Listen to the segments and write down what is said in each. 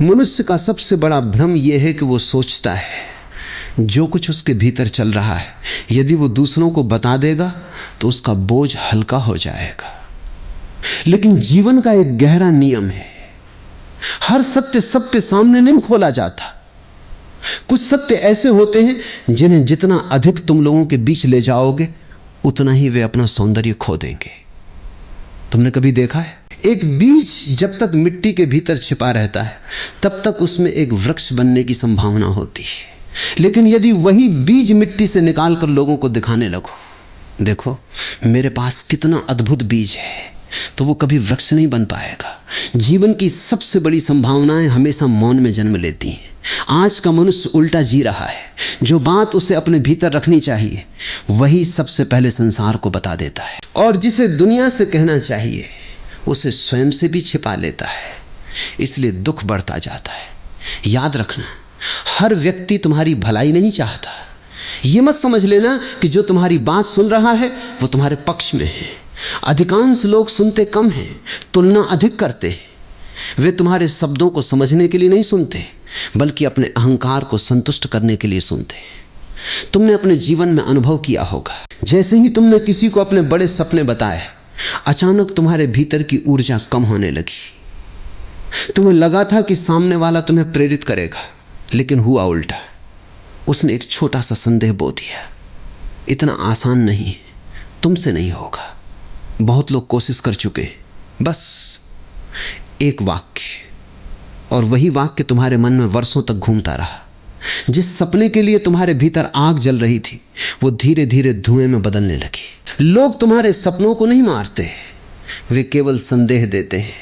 मनुष्य का सबसे बड़ा भ्रम यह है कि वो सोचता है जो कुछ उसके भीतर चल रहा है यदि वो दूसरों को बता देगा तो उसका बोझ हल्का हो जाएगा। लेकिन जीवन का एक गहरा नियम है, हर सत्य सबके सामने नहीं खोला जाता। कुछ सत्य ऐसे होते हैं जिन्हें जितना अधिक तुम लोगों के बीच ले जाओगे उतना ही वे अपना सौंदर्य खो देंगे। तुमने कभी देखा है, एक बीज जब तक मिट्टी के भीतर छिपा रहता है तब तक उसमें एक वृक्ष बनने की संभावना होती है। लेकिन यदि वही बीज मिट्टी से निकालकर लोगों को दिखाने लगो, देखो मेरे पास कितना अद्भुत बीज है, तो वो कभी वृक्ष नहीं बन पाएगा। जीवन की सबसे बड़ी संभावनाएं हमेशा मौन में जन्म लेती हैं। आज का मनुष्य उल्टा जी रहा है। जो बात उसे अपने भीतर रखनी चाहिए वही सबसे पहले संसार को बता देता है, और जिसे दुनिया से कहना चाहिए उसे स्वयं से भी छिपा लेता है। इसलिए दुख बढ़ता जाता है। याद रखना, हर व्यक्ति तुम्हारी भलाई नहीं चाहता। यह मत समझ लेना कि जो तुम्हारी बात सुन रहा है वो तुम्हारे पक्ष में है। अधिकांश लोग सुनते कम हैं, तुलना अधिक करते हैं। वे तुम्हारे शब्दों को समझने के लिए नहीं सुनते बल्कि अपने अहंकार को संतुष्ट करने के लिए सुनते हैं। तुमने अपने जीवन में अनुभव किया होगा, जैसे ही तुमने किसी को अपने बड़े सपने बताए अचानक तुम्हारे भीतर की ऊर्जा कम होने लगी। तुम्हें लगा था कि सामने वाला तुम्हें प्रेरित करेगा, लेकिन हुआ उल्टा। उसने एक छोटा सा संदेह बो दिया। इतना आसान नहीं है, तुमसे नहीं होगा। बहुत लोग कोशिश कर चुके, बस एक वाक्य, और वही वाक्य तुम्हारे मन में वर्षों तक घूमता रहा। जिस सपने के लिए तुम्हारे भीतर आग जल रही थी वो धीरे धीरे धुएं में बदलने लगी। लोग तुम्हारे सपनों को नहीं मारते, वे केवल संदेह देते हैं।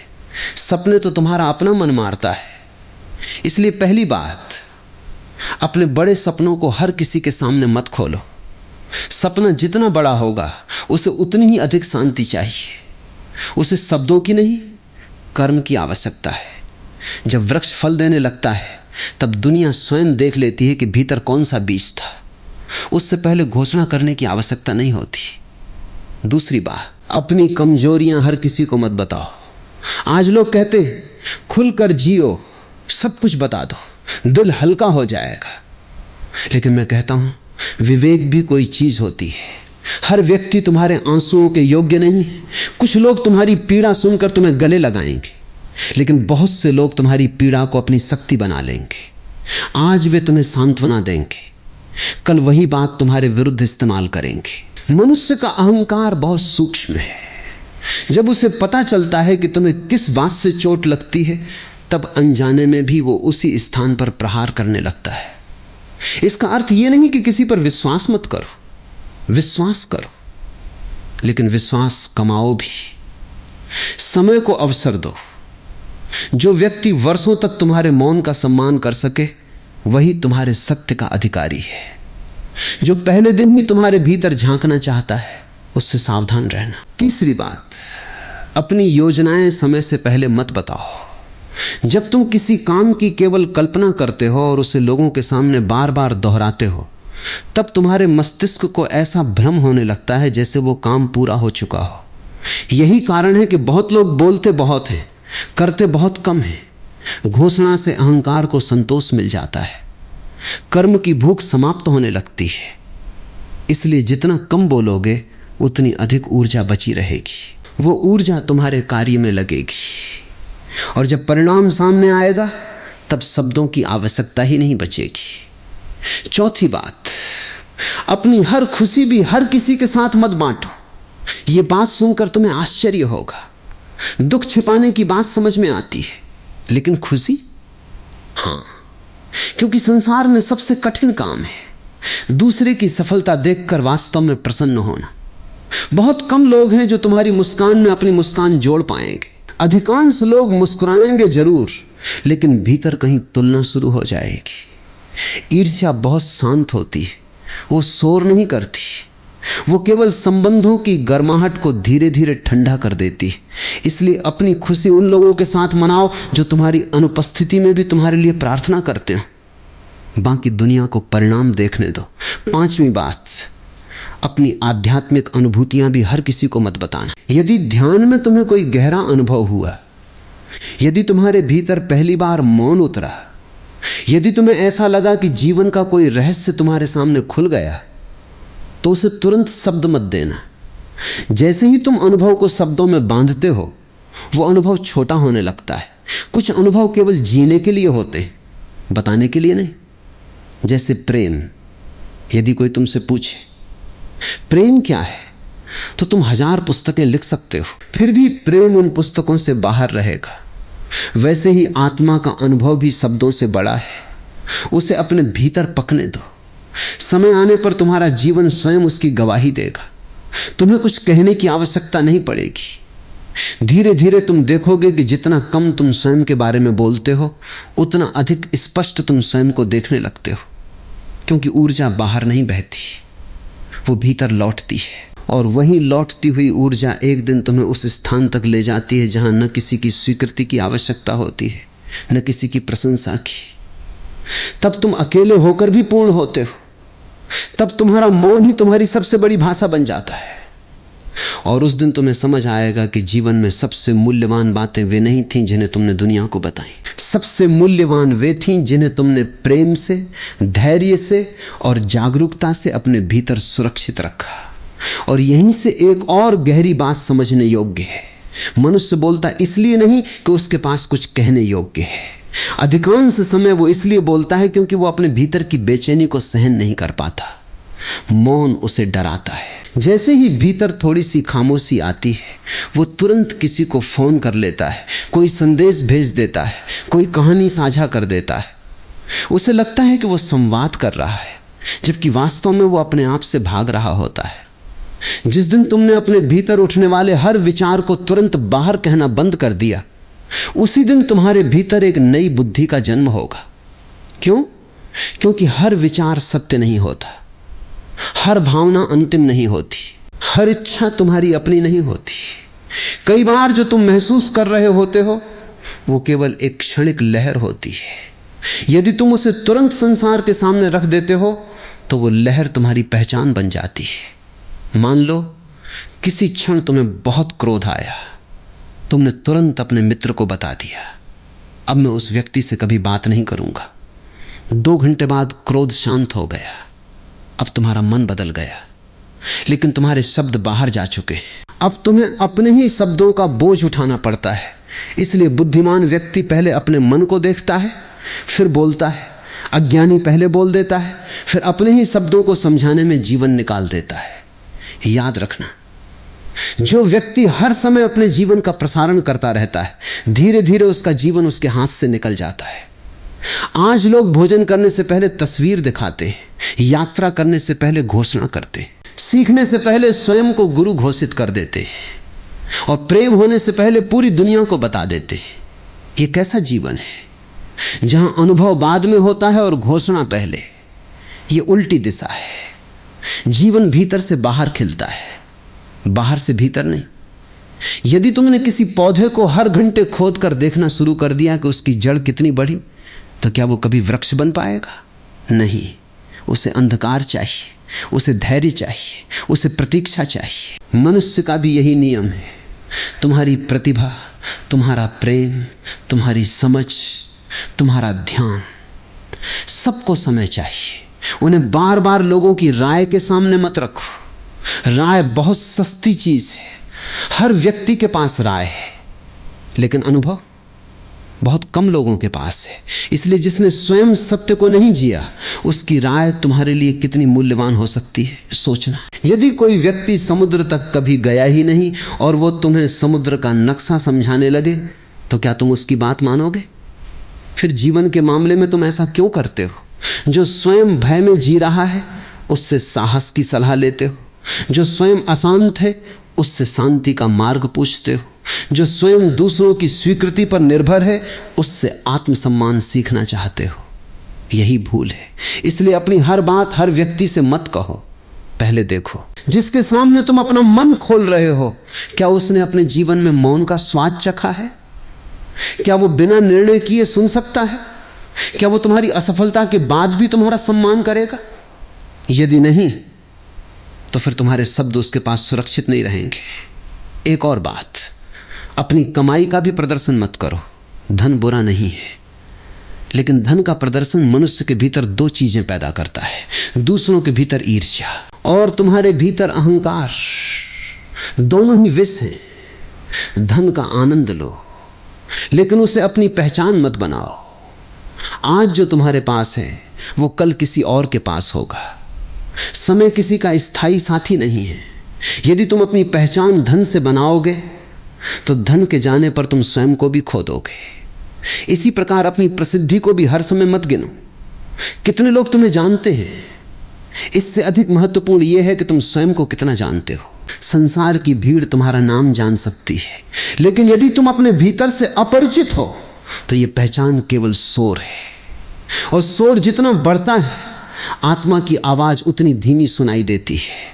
सपने तो तुम्हारा अपना मन मारता है। इसलिए पहली बात, अपने बड़े सपनों को हर किसी के सामने मत खोलो। सपना जितना बड़ा होगा उसे उतनी ही अधिक शांति चाहिए। उसे शब्दों की नहीं, कर्म की आवश्यकता है। जब वृक्ष फल देने लगता है तब दुनिया स्वयं देख लेती है कि भीतर कौन सा बीज था। उससे पहले घोषणा करने की आवश्यकता नहीं होती। दूसरी बात, अपनी कमजोरियां हर किसी को मत बताओ। आज लोग कहते हैं खुलकर जियो, सब कुछ बता दो, दिल हल्का हो जाएगा। लेकिन मैं कहता हूं विवेक भी कोई चीज होती है। हर व्यक्ति तुम्हारे आंसुओं के योग्य नहीं। कुछ लोग तुम्हारी पीड़ा सुनकर तुम्हें गले लगाएंगे, लेकिन बहुत से लोग तुम्हारी पीड़ा को अपनी शक्ति बना लेंगे। आज वे तुम्हें सांत्वना देंगे, कल वही बात तुम्हारे विरुद्ध इस्तेमाल करेंगे। मनुष्य का अहंकार बहुत सूक्ष्म है। जब उसे पता चलता है कि तुम्हें किस बात से चोट लगती है तब अनजाने में भी वो उसी स्थान पर प्रहार करने लगता है। इसका अर्थ यह नहीं कि किसी पर विश्वास मत करो, विश्वास करो, लेकिन विश्वास कमाओ भी। समय को अवसर दो। जो व्यक्ति वर्षों तक तुम्हारे मौन का सम्मान कर सके वही तुम्हारे सत्य का अधिकारी है। जो पहले दिन ही तुम्हारे भीतर झांकना चाहता है उससे सावधान रहना। तीसरी बात, अपनी योजनाएं समय से पहले मत बताओ। जब तुम किसी काम की केवल कल्पना करते हो और उसे लोगों के सामने बार बार दोहराते हो तब तुम्हारे मस्तिष्क को ऐसा भ्रम होने लगता है जैसे वो काम पूरा हो चुका हो। यही कारण है कि बहुत लोग बोलते बहुत हैं, करते बहुत कम हैं। घोषणा से अहंकार को संतोष मिल जाता है, कर्म की भूख समाप्त होने लगती है। इसलिए जितना कम बोलोगे उतनी अधिक ऊर्जा बची रहेगी। वो ऊर्जा तुम्हारे कार्य में लगेगी, और जब परिणाम सामने आएगा तब शब्दों की आवश्यकता ही नहीं बचेगी। चौथी बात, अपनी हर खुशी भी हर किसी के साथ मत बांटो। ये बात सुनकर तुम्हें आश्चर्य होगा। दुख छिपाने की बात समझ में आती है, लेकिन खुशी, हाँ, क्योंकि संसार में सबसे कठिन काम है दूसरे की सफलता देखकर वास्तव में प्रसन्न होना। बहुत कम लोग हैं जो तुम्हारी मुस्कान में अपनी मुस्कान जोड़ पाएंगे। अधिकांश लोग मुस्कुराएंगे जरूर, लेकिन भीतर कहीं तुलना शुरू हो जाएगी। ईर्ष्या बहुत शांत होती है, वो शोर नहीं करती, वो केवल संबंधों की गर्माहट को धीरे धीरे ठंडा कर देती है। इसलिए अपनी खुशी उन लोगों के साथ मनाओ जो तुम्हारी अनुपस्थिति में भी तुम्हारे लिए प्रार्थना करते हो। बाकी दुनिया को परिणाम देखने दो। पांचवी बात, अपनी आध्यात्मिक अनुभूतियां भी हर किसी को मत बताना। यदि ध्यान में तुम्हें कोई गहरा अनुभव हुआ यदि तुम्हारे भीतर पहली बार मौन उतरा, यदि तुम्हें ऐसा लगा कि जीवन का कोई रहस्य तुम्हारे सामने खुल गया, तो उसे तुरंत शब्द मत देना। जैसे ही तुम अनुभव को शब्दों में बांधते हो, वो अनुभव छोटा होने लगता है। कुछ अनुभव केवल जीने के लिए होते हैं, बताने के लिए नहीं। जैसे प्रेम, यदि कोई तुमसे पूछे प्रेम क्या है, तो तुम 1000 पुस्तकें लिख सकते हो, फिर भी प्रेम उन पुस्तकों से बाहर रहेगा। वैसे ही आत्मा का अनुभव भी शब्दों से बड़ा है। उसे अपने भीतर पकने दो। समय आने पर तुम्हारा जीवन स्वयं उसकी गवाही देगा। तुम्हें कुछ कहने की आवश्यकता नहीं पड़ेगी। धीरे धीरे तुम देखोगे कि जितना कम तुम स्वयं के बारे में बोलते हो, उतना अधिक स्पष्ट तुम स्वयं को देखने लगते हो। क्योंकि ऊर्जा बाहर नहीं बहती, वो भीतर लौटती है। और वही लौटती हुई ऊर्जा एक दिन तुम्हें उस स्थान तक ले जाती है जहां न किसी की स्वीकृति की आवश्यकता होती है, न किसी की प्रशंसा की। तब तुम अकेले होकर भी पूर्ण होते हो। तब तुम्हारा मौन ही तुम्हारी सबसे बड़ी भाषा बन जाता है। और उस दिन तुम्हें समझ आएगा कि जीवन में सबसे मूल्यवान बातें वे नहीं थीं जिन्हें तुमने दुनिया को बताई। सबसे मूल्यवान वे थीं जिन्हें तुमने प्रेम से, धैर्य से और जागरूकता से अपने भीतर सुरक्षित रखा। और यहीं से एक और गहरी बात समझने योग्य है। मनुष्य बोलता इसलिए नहीं कि उसके पास कुछ कहने योग्य है। अधिकांश समय वो इसलिए बोलता है क्योंकि वो अपने भीतर की बेचैनी को सहन नहीं कर पाता। मौन उसे डराता है। जैसे ही भीतर थोड़ी सी खामोशी आती है, वो तुरंत किसी को फोन कर लेता है, कोई संदेश भेज देता है, कोई कहानी साझा कर देता है। उसे लगता है कि वो संवाद कर रहा है, जबकि वास्तव में वो अपने आप से भाग रहा होता है। जिस दिन तुमने अपने भीतर उठने वाले हर विचार को तुरंत बाहर कहना बंद कर दिया, उसी दिन तुम्हारे भीतर एक नई बुद्धि का जन्म होगा। क्यों? क्योंकि हर विचार सत्य नहीं होता, हर भावना अंतिम नहीं होती, हर इच्छा तुम्हारी अपनी नहीं होती। कई बार जो तुम महसूस कर रहे होते हो, वो केवल एक क्षणिक लहर होती है। यदि तुम उसे तुरंत संसार के सामने रख देते हो, तो वो लहर तुम्हारी पहचान बन जाती है। मान लो किसी क्षण तुम्हें बहुत क्रोध आया, तुमने तुरंत अपने मित्र को बता दिया, अब मैं उस व्यक्ति से कभी बात नहीं करूंगा। 2 घंटे बाद क्रोध शांत हो गया, अब तुम्हारा मन बदल गया, लेकिन तुम्हारे शब्द बाहर जा चुके। अब तुम्हें अपने ही शब्दों का बोझ उठाना पड़ता है। इसलिए बुद्धिमान व्यक्ति पहले अपने मन को देखता है, फिर बोलता है। अज्ञानी पहले बोल देता है, फिर अपने ही शब्दों को समझाने में जीवन निकाल देता है। याद रखना, जो व्यक्ति हर समय अपने जीवन का प्रसारण करता रहता है, धीरे धीरे उसका जीवन उसके हाथ से निकल जाता है। आज लोग भोजन करने से पहले तस्वीर दिखाते हैं, यात्रा करने से पहले घोषणा करते हैं, सीखने से पहले स्वयं को गुरु घोषित कर देते हैं, और प्रेम होने से पहले पूरी दुनिया को बता देते हैं। ये कैसा जीवन है जहां अनुभव बाद में होता है और घोषणा पहले? ये उल्टी दिशा है। जीवन भीतर से बाहर खिलता है, बाहर से भीतर नहीं। यदि तुमने किसी पौधे को हर घंटे खोद कर देखना शुरू कर दिया कि उसकी जड़ कितनी बड़ी, तो क्या वो कभी वृक्ष बन पाएगा? नहीं। उसे अंधकार चाहिए, उसे धैर्य चाहिए, उसे प्रतीक्षा चाहिए। मनुष्य का भी यही नियम है। तुम्हारी प्रतिभा, तुम्हारा प्रेम, तुम्हारी समझ, तुम्हारा ध्यान, सबको समय चाहिए। उन्हें बार बार लोगों की राय के सामने मत रखो। राय बहुत सस्ती चीज है। हर व्यक्ति के पास राय है, लेकिन अनुभव बहुत कम लोगों के पास है। इसलिए जिसने स्वयं सत्य को नहीं जिया, उसकी राय तुम्हारे लिए कितनी मूल्यवान हो सकती है, सोचना। यदि कोई व्यक्ति समुद्र तक कभी गया ही नहीं और वो तुम्हें समुद्र का नक्शा समझाने लगे, तो क्या तुम उसकी बात मानोगे? फिर जीवन के मामले में तुम ऐसा क्यों करते हो? जो स्वयं भय में जी रहा है, उससे साहस की सलाह लेते हो। जो स्वयं अशांत है, उससे शांति का मार्ग पूछते हो। जो स्वयं दूसरों की स्वीकृति पर निर्भर है, उससे आत्मसम्मान सीखना चाहते हो। यही भूल है। इसलिए अपनी हर बात हर व्यक्ति से मत कहो, पहले देखो। जिसके सामने तुम अपना मन खोल रहे हो, क्या उसने अपने जीवन में मौन का स्वाद चखा है? क्या वो बिना निर्णय किए सुन सकता है? क्या वो तुम्हारी असफलता के बाद भी तुम्हारा सम्मान करेगा? यदि नहीं, तो फिर तुम्हारे शब्द उसके पास सुरक्षित नहीं रहेंगे। एक और बात, अपनी कमाई का भी प्रदर्शन मत करो। धन बुरा नहीं है, लेकिन धन का प्रदर्शन मनुष्य के भीतर दो चीजें पैदा करता है, दूसरों के भीतर ईर्ष्या और तुम्हारे भीतर अहंकार। दोनों ही विष हैं। धन का आनंद लो, लेकिन उसे अपनी पहचान मत बनाओ। आज जो तुम्हारे पास है वो कल किसी और के पास होगा। समय किसी का स्थायी साथी नहीं है। यदि तुम अपनी पहचान धन से बनाओगे तो धन के जाने पर तुम स्वयं को भी खो दोगे। इसी प्रकार अपनी प्रसिद्धि को भी हर समय मत गिनो। कितने लोग तुम्हें जानते हैं, इससे अधिक महत्वपूर्ण यह है कि तुम स्वयं को कितना जानते हो। संसार की भीड़ तुम्हारा नाम जान सकती है, लेकिन यदि तुम अपने भीतर से अपरिचित हो तो यह पहचान केवल शोर है, और शोर जितना बढ़ता है आत्मा की आवाज उतनी धीमी सुनाई देती है।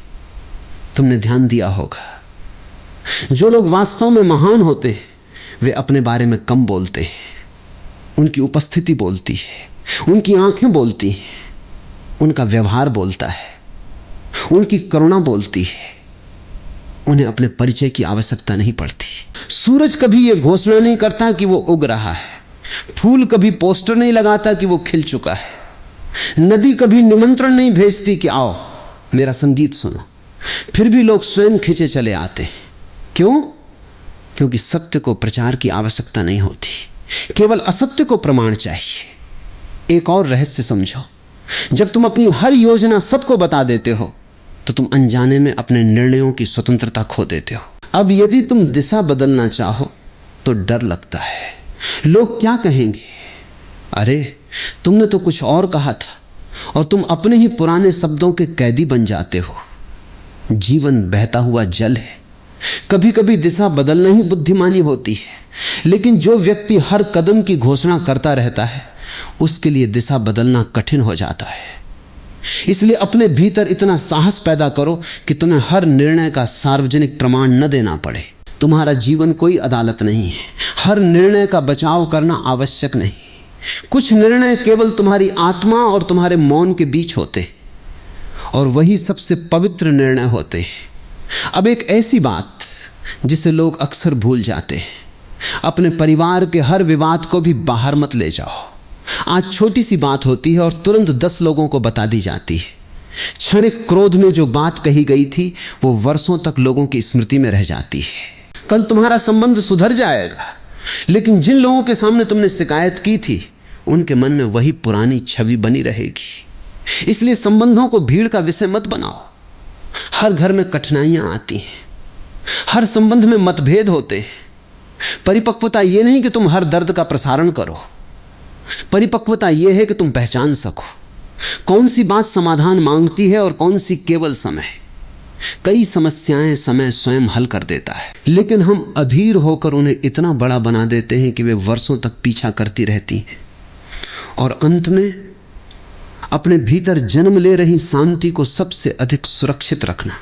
तुमने ध्यान दिया होगा, जो लोग वास्तव में महान होते हैं वे अपने बारे में कम बोलते हैं। उनकी उपस्थिति बोलती है, उनकी आंखें बोलती हैं, उनका व्यवहार बोलता है, उनकी करुणा बोलती है। उन्हें अपने परिचय की आवश्यकता नहीं पड़ती। सूरज कभी यह घोषणा नहीं करता कि वो उग रहा है, फूल कभी पोस्टर नहीं लगाता कि वो खिल चुका है, नदी कभी निमंत्रण नहीं भेजती कि आओ मेरा संगीत सुनो। फिर भी लोग स्वयं खिंचे चले आते हैं। क्यों? क्योंकि सत्य को प्रचार की आवश्यकता नहीं होती, केवल असत्य को प्रमाण चाहिए। एक और रहस्य समझो, जब तुम अपनी हर योजना सबको बता देते हो तो तुम अनजाने में अपने निर्णयों की स्वतंत्रता खो देते हो। अब यदि तुम दिशा बदलना चाहो तो डर लगता है, लोग क्या कहेंगे। अरे तुमने तो कुछ और कहा था और तुम अपने ही पुराने शब्दों के कैदी बन जाते हो। जीवन बहता हुआ जल है, कभी कभी दिशा बदलना ही बुद्धिमानी होती है, लेकिन जो व्यक्ति हर कदम की घोषणा करता रहता है उसके लिए दिशा बदलना कठिन हो जाता है। इसलिए अपने भीतर इतना साहस पैदा करो कि तुम्हें हर निर्णय का सार्वजनिक प्रमाण न देना पड़े। तुम्हारा जीवन कोई अदालत नहीं है, हर निर्णय का बचाव करना आवश्यक नहीं। कुछ निर्णय केवल तुम्हारी आत्मा और तुम्हारे मौन के बीच होते और वही सबसे पवित्र निर्णय होते हैं। अब एक ऐसी बात जिसे लोग अक्सर भूल जाते हैं, अपने परिवार के हर विवाद को भी बाहर मत ले जाओ। आज छोटी सी बात होती है और तुरंत 10 लोगों को बता दी जाती है। क्षणिक क्रोध में जो बात कही गई थी वो वर्षों तक लोगों की स्मृति में रह जाती है। कल तुम्हारा संबंध सुधर जाएगा, लेकिन जिन लोगों के सामने तुमने शिकायत की थी उनके मन में वही पुरानी छवि बनी रहेगी। इसलिए संबंधों को भीड़ का विषय मत बनाओ। हर घर में कठिनाइयां आती हैं, हर संबंध में मतभेद होते हैं। परिपक्वता यह नहीं कि तुम हर दर्द का प्रसारण करो, परिपक्वता यह है कि तुम पहचान सको कौन सी बात समाधान मांगती है और कौन सी केवल समय। कई समस्याएं समय स्वयं हल कर देता है, लेकिन हम अधीर होकर उन्हें इतना बड़ा बना देते हैं कि वे वर्षों तक पीछा करती रहती हैं और अंत में अपने भीतर जन्म ले रही शांति को सबसे अधिक सुरक्षित रखना।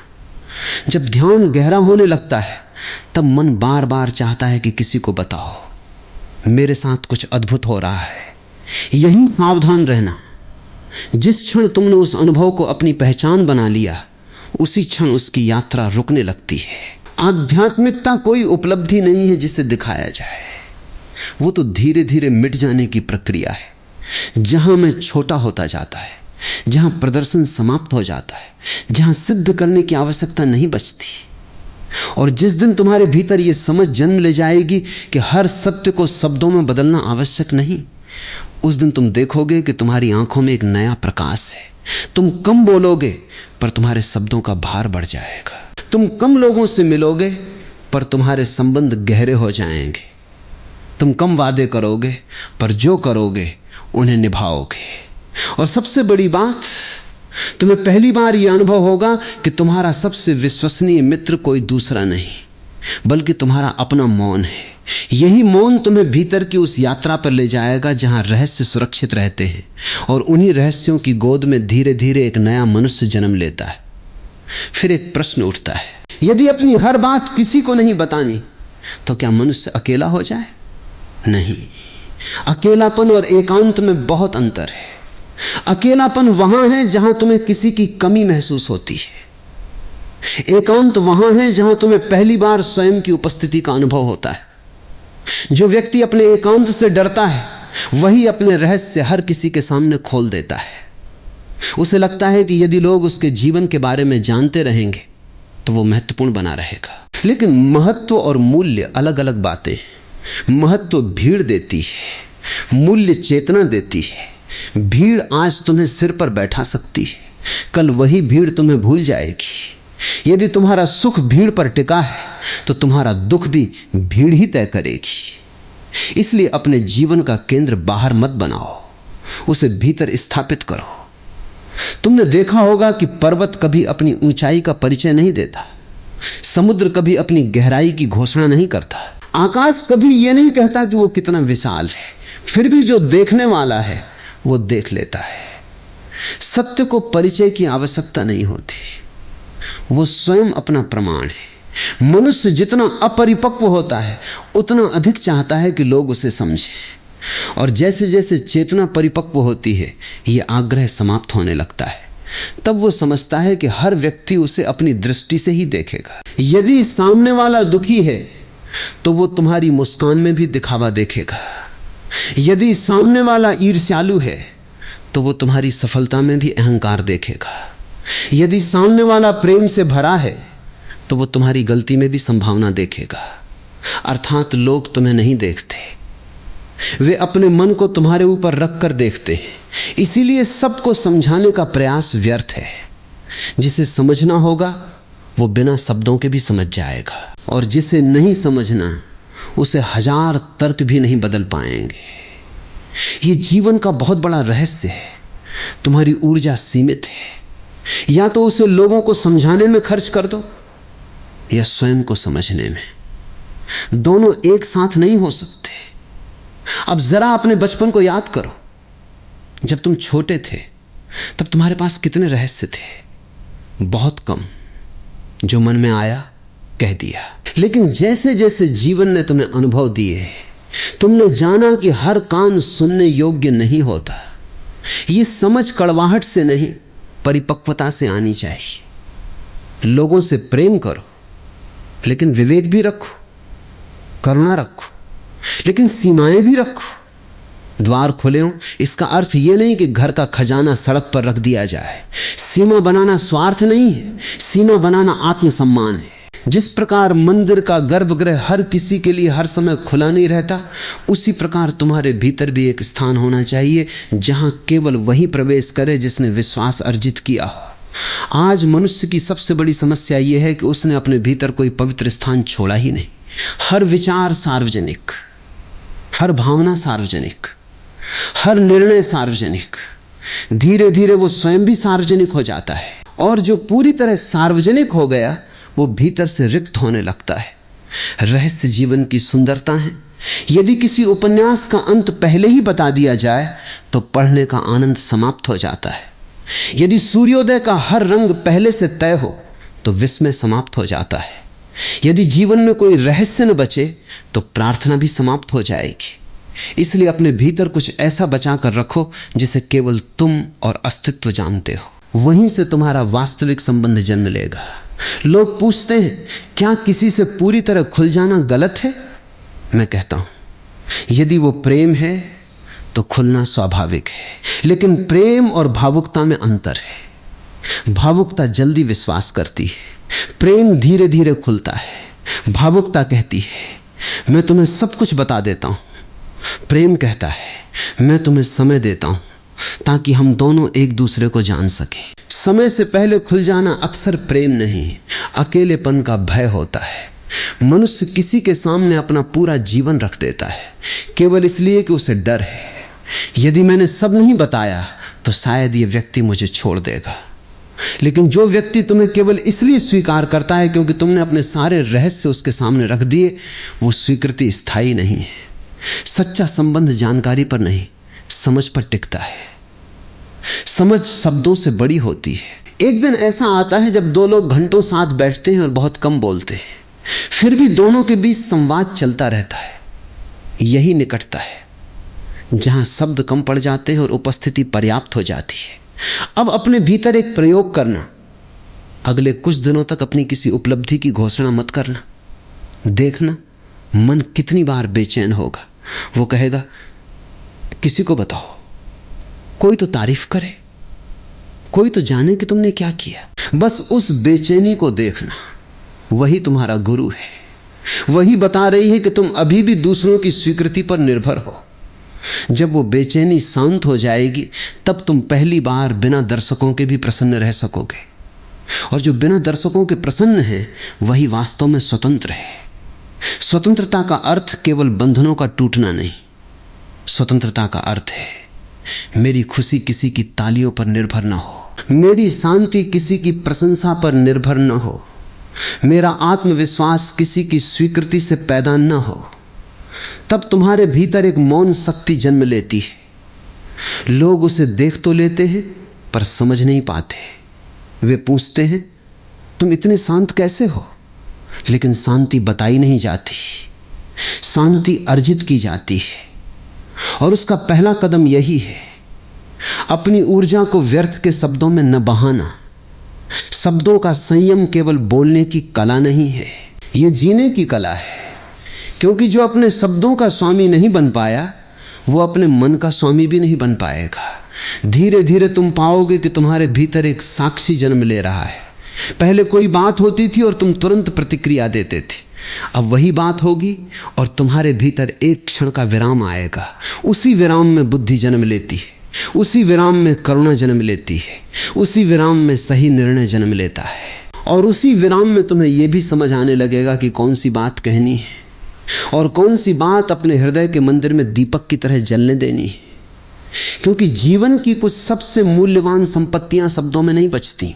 जब ध्यान गहरा होने लगता है तब मन बार बार चाहता है कि किसी को बताओ मेरे साथ कुछ अद्भुत हो रहा है। यही सावधान रहना, जिस क्षण तुमने उस अनुभव को अपनी पहचान बना लिया उसी क्षण उसकी यात्रा रुकने लगती है। आध्यात्मिकता कोई उपलब्धि नहीं है जिसे दिखाया जाए, वो तो धीरे धीरे मिट जाने की प्रक्रिया है। जहां मैं छोटा होता जाता है, जहां प्रदर्शन समाप्त हो जाता है, जहां सिद्ध करने की आवश्यकता नहीं बचती। और जिस दिन तुम्हारे भीतर यह समझ जन्म ले जाएगी कि हर सत्य को शब्दों में बदलना आवश्यक नहीं, उस दिन तुम देखोगे कि तुम्हारी आंखों में एक नया प्रकाश है। तुम कम बोलोगे पर तुम्हारे शब्दों का भार बढ़ जाएगा। तुम कम लोगों से मिलोगे पर तुम्हारे संबंध गहरे हो जाएंगे। तुम कम वादे करोगे पर जो करोगे उन्हें निभाओगे। और सबसे बड़ी बात, तुम्हें पहली बार यह अनुभव होगा कि तुम्हारा सबसे विश्वसनीय मित्र कोई दूसरा नहीं बल्कि तुम्हारा अपना मौन है। यही मौन तुम्हें भीतर की उस यात्रा पर ले जाएगा जहां रहस्य सुरक्षित रहते हैं और उन्हीं रहस्यों की गोद में धीरे धीरे एक नया मनुष्य जन्म लेता है। फिर एक प्रश्न उठता है, यदि अपनी हर बात किसी को नहीं बतानी तो क्या मनुष्य अकेला हो जाए? नहीं, अकेलापन और एकांत में बहुत अंतर है। अकेलापन वहां है जहां तुम्हें किसी की कमी महसूस होती है। एकांत वहां है जहां तुम्हें पहली बार स्वयं की उपस्थिति का अनुभव होता है। जो व्यक्ति अपने एकांत से डरता है वही अपने रहस्य हर किसी के सामने खोल देता है। उसे लगता है कि यदि लोग उसके जीवन के बारे में जानते रहेंगे तो वो महत्वपूर्ण बना रहेगा। लेकिन महत्व और मूल्य अलग अलग बातें हैं। महत्व भीड़ देती है, मूल्य चेतना देती है। भीड़ आज तुम्हें सिर पर बैठा सकती है, कल वही भीड़ तुम्हें भूल जाएगी। यदि तुम्हारा सुख भीड़ पर टिका है तो तुम्हारा दुख भी भीड़ ही तय करेगी। इसलिए अपने जीवन का केंद्र बाहर मत बनाओ, उसे भीतर स्थापित करो। तुमने देखा होगा कि पर्वत कभी अपनी ऊंचाई का परिचय नहीं देता, समुद्र कभी अपनी गहराई की घोषणा नहीं करता, आकाश कभी यह नहीं कहता कि वो कितना विशाल है। फिर भी जो देखने वाला है वो देख लेता है। सत्य को परिचय की आवश्यकता नहीं होती, वो स्वयं अपना प्रमाण है। मनुष्य जितना अपरिपक्व होता है उतना अधिक चाहता है कि लोग उसे समझें, और जैसे जैसे चेतना परिपक्व होती है यह आग्रह समाप्त होने लगता है। तब वो समझता है कि हर व्यक्ति उसे अपनी दृष्टि से ही देखेगा। यदि सामने वाला दुखी है तो वो तुम्हारी मुस्कान में भी दिखावा देखेगा। यदि सामने वाला ईर्ष्यालु है तो वो तुम्हारी सफलता में भी अहंकार देखेगा। यदि सामने वाला प्रेम से भरा है तो वो तुम्हारी गलती में भी संभावना देखेगा। अर्थात लोग तुम्हें नहीं देखते, वे अपने मन को तुम्हारे ऊपर रख कर देखते हैं। इसीलिए सबको समझाने का प्रयास व्यर्थ है। जिसे समझना होगा वो बिना शब्दों के भी समझ जाएगा, और जिसे नहीं समझना उसे हजार तर्क भी नहीं बदल पाएंगे। ये जीवन का बहुत बड़ा रहस्य है। तुम्हारी ऊर्जा सीमित है, या तो उसे लोगों को समझाने में खर्च कर दो या स्वयं को समझने में। दोनों एक साथ नहीं हो सकते। अब जरा अपने बचपन को याद करो। जब तुम छोटे थे तब तुम्हारे पास कितने रहस्य थे? बहुत कम। जो मन में आया कह दिया। लेकिन जैसे जैसे जीवन ने तुम्हें अनुभव दिए, तुमने जाना कि हर कान सुनने योग्य नहीं होता। ये समझ कड़वाहट से नहीं, परिपक्वता से आनी चाहिए। लोगों से प्रेम करो लेकिन विवेक भी रखो, करुणा रखो लेकिन सीमाएं भी रखो। द्वार खुले हों इसका अर्थ यह नहीं कि घर का खजाना सड़क पर रख दिया जाए। सीमा बनाना स्वार्थ नहीं है, सीमा बनाना आत्मसम्मान है। जिस प्रकार मंदिर का गर्भगृह हर किसी के लिए हर समय खुला नहीं रहता, उसी प्रकार तुम्हारे भीतर भी एक स्थान होना चाहिए जहां केवल वही प्रवेश करे जिसने विश्वास अर्जित किया। आज मनुष्य की सबसे बड़ी समस्या यह है कि उसने अपने भीतर कोई पवित्र स्थान छोड़ा ही नहीं। हर विचार सार्वजनिक, हर भावना सार्वजनिक, हर निर्णय सार्वजनिक। धीरे धीरे वो स्वयं भी सार्वजनिक हो जाता है, और जो पूरी तरह सार्वजनिक हो गया वो भीतर से रिक्त होने लगता है। रहस्य जीवन की सुंदरता है। यदि किसी उपन्यास का अंत पहले ही बता दिया जाए तो पढ़ने का आनंद समाप्त हो जाता है। यदि सूर्योदय का हर रंग पहले से तय हो तो विस्मय समाप्त हो जाता है। यदि जीवन में कोई रहस्य न बचे तो प्रार्थना भी समाप्त हो जाएगी। इसलिए अपने भीतर कुछ ऐसा बचा कर रखो जिसे केवल तुम और अस्तित्व जानते हो। वहीं से तुम्हारा वास्तविक संबंध जन्म लेगा। लोग पूछते हैं क्या किसी से पूरी तरह खुल जाना गलत है? मैं कहता हूं यदि वो प्रेम है तो खुलना स्वाभाविक है, लेकिन प्रेम और भावुकता में अंतर है। भावुकता जल्दी विश्वास करती है, प्रेम धीरे धीरे खुलता है। भावुकता कहती है मैं तुम्हें सब कुछ बता देता हूं, प्रेम कहता है मैं तुम्हें समय देता हूं ताकि हम दोनों एक दूसरे को जान सकें। समय से पहले खुल जाना अक्सर प्रेम नहीं, अकेलेपन का भय होता है। मनुष्य किसी के सामने अपना पूरा जीवन रख देता है केवल इसलिए कि उसे डर है, यदि मैंने सब नहीं बताया तो शायद ये व्यक्ति मुझे छोड़ देगा। लेकिन जो व्यक्ति तुम्हें केवल इसलिए स्वीकार करता है क्योंकि तुमने अपने सारे रहस्य उसके सामने रख दिए, वो स्वीकृति स्थायी नहीं है। सच्चा संबंध जानकारी पर नहीं, समझ पर टिकता है। समझ शब्दों से बड़ी होती है। एक दिन ऐसा आता है जब दो लोग घंटों साथ बैठते हैं और बहुत कम बोलते हैं, फिर भी दोनों के बीच संवाद चलता रहता है। यही निकटता है जहां शब्द कम पड़ जाते हैं और उपस्थिति पर्याप्त हो जाती है। अब अपने भीतर एक प्रयोग करना। अगले कुछ दिनों तक अपनी किसी उपलब्धि की घोषणा मत करना। देखना मन कितनी बार बेचैन होगा। वो कहेगा किसी को बताओ, कोई तो तारीफ करे, कोई तो जाने कि तुमने क्या किया। बस उस बेचैनी को देखना, वही तुम्हारा गुरु है। वही बता रही है कि तुम अभी भी दूसरों की स्वीकृति पर निर्भर हो। जब वो बेचैनी शांत हो जाएगी तब तुम पहली बार बिना दर्शकों के भी प्रसन्न रह सकोगे। और जो बिना दर्शकों के प्रसन्न है वही वास्तव में स्वतंत्र है। स्वतंत्रता का अर्थ केवल बंधनों का टूटना नहीं। स्वतंत्रता का अर्थ है मेरी खुशी किसी की तालियों पर निर्भर न हो, मेरी शांति किसी की प्रशंसा पर निर्भर न हो, मेरा आत्मविश्वास किसी की स्वीकृति से पैदा न हो। तब तुम्हारे भीतर एक मौन शक्ति जन्म लेती है। लोग उसे देख तो लेते हैं पर समझ नहीं पाते। वे पूछते हैं तुम इतने शांत कैसे हो, लेकिन शांति बताई नहीं जाती, शांति अर्जित की जाती है। और उसका पहला कदम यही है, अपनी ऊर्जा को व्यर्थ के शब्दों में न बहाना। शब्दों का संयम केवल बोलने की कला नहीं है, यह जीने की कला है। क्योंकि जो अपने शब्दों का स्वामी नहीं बन पाया वो अपने मन का स्वामी भी नहीं बन पाएगा। धीरे धीरे तुम पाओगे कि तुम्हारे भीतर एक साक्षी जन्म ले रहा है। पहले कोई बात होती थी और तुम तुरंत प्रतिक्रिया देते थे, अब वही बात होगी और तुम्हारे भीतर एक क्षण का विराम आएगा। उसी विराम में बुद्धि जन्म लेती है, उसी विराम में करुणा जन्म लेती है, उसी विराम में सही निर्णय जन्म लेता है। और उसी विराम में तुम्हें यह भी समझ आने लगेगा कि कौन सी बात कहनी है और कौन सी बात अपने हृदय के मंदिर में दीपक की तरह जलने देनी है। क्योंकि जीवन की कुछ सबसे मूल्यवान संपत्तियां शब्दों में नहीं बचती,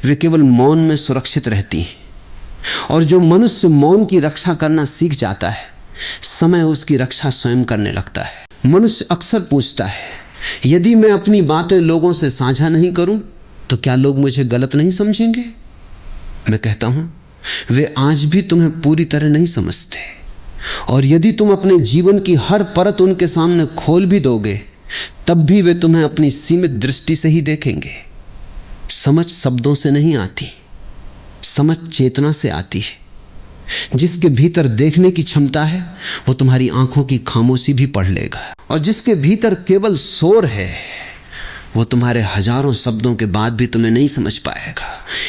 वे केवल मौन में सुरक्षित रहती हैं। और जो मनुष्य मौन की रक्षा करना सीख जाता है, समय उसकी रक्षा स्वयं करने लगता है। मनुष्य अक्सर पूछता है यदि मैं अपनी बातें लोगों से साझा नहीं करूं तो क्या लोग मुझे गलत नहीं समझेंगे। मैं कहता हूं वे आज भी तुम्हें पूरी तरह नहीं समझते, और यदि तुम अपने जीवन की हर परत उनके सामने खोल भी दोगे तब भी वे तुम्हें अपनी सीमित दृष्टि से ही देखेंगे। समझ शब्दों से नहीं आती, समझ चेतना से आती है। जिसके भीतर देखने की क्षमता है वो तुम्हारी आंखों की खामोशी भी पढ़ लेगा, और जिसके भीतर केवल शोर है वो तुम्हारे हजारों शब्दों के बाद भी तुम्हें नहीं समझ पाएगा।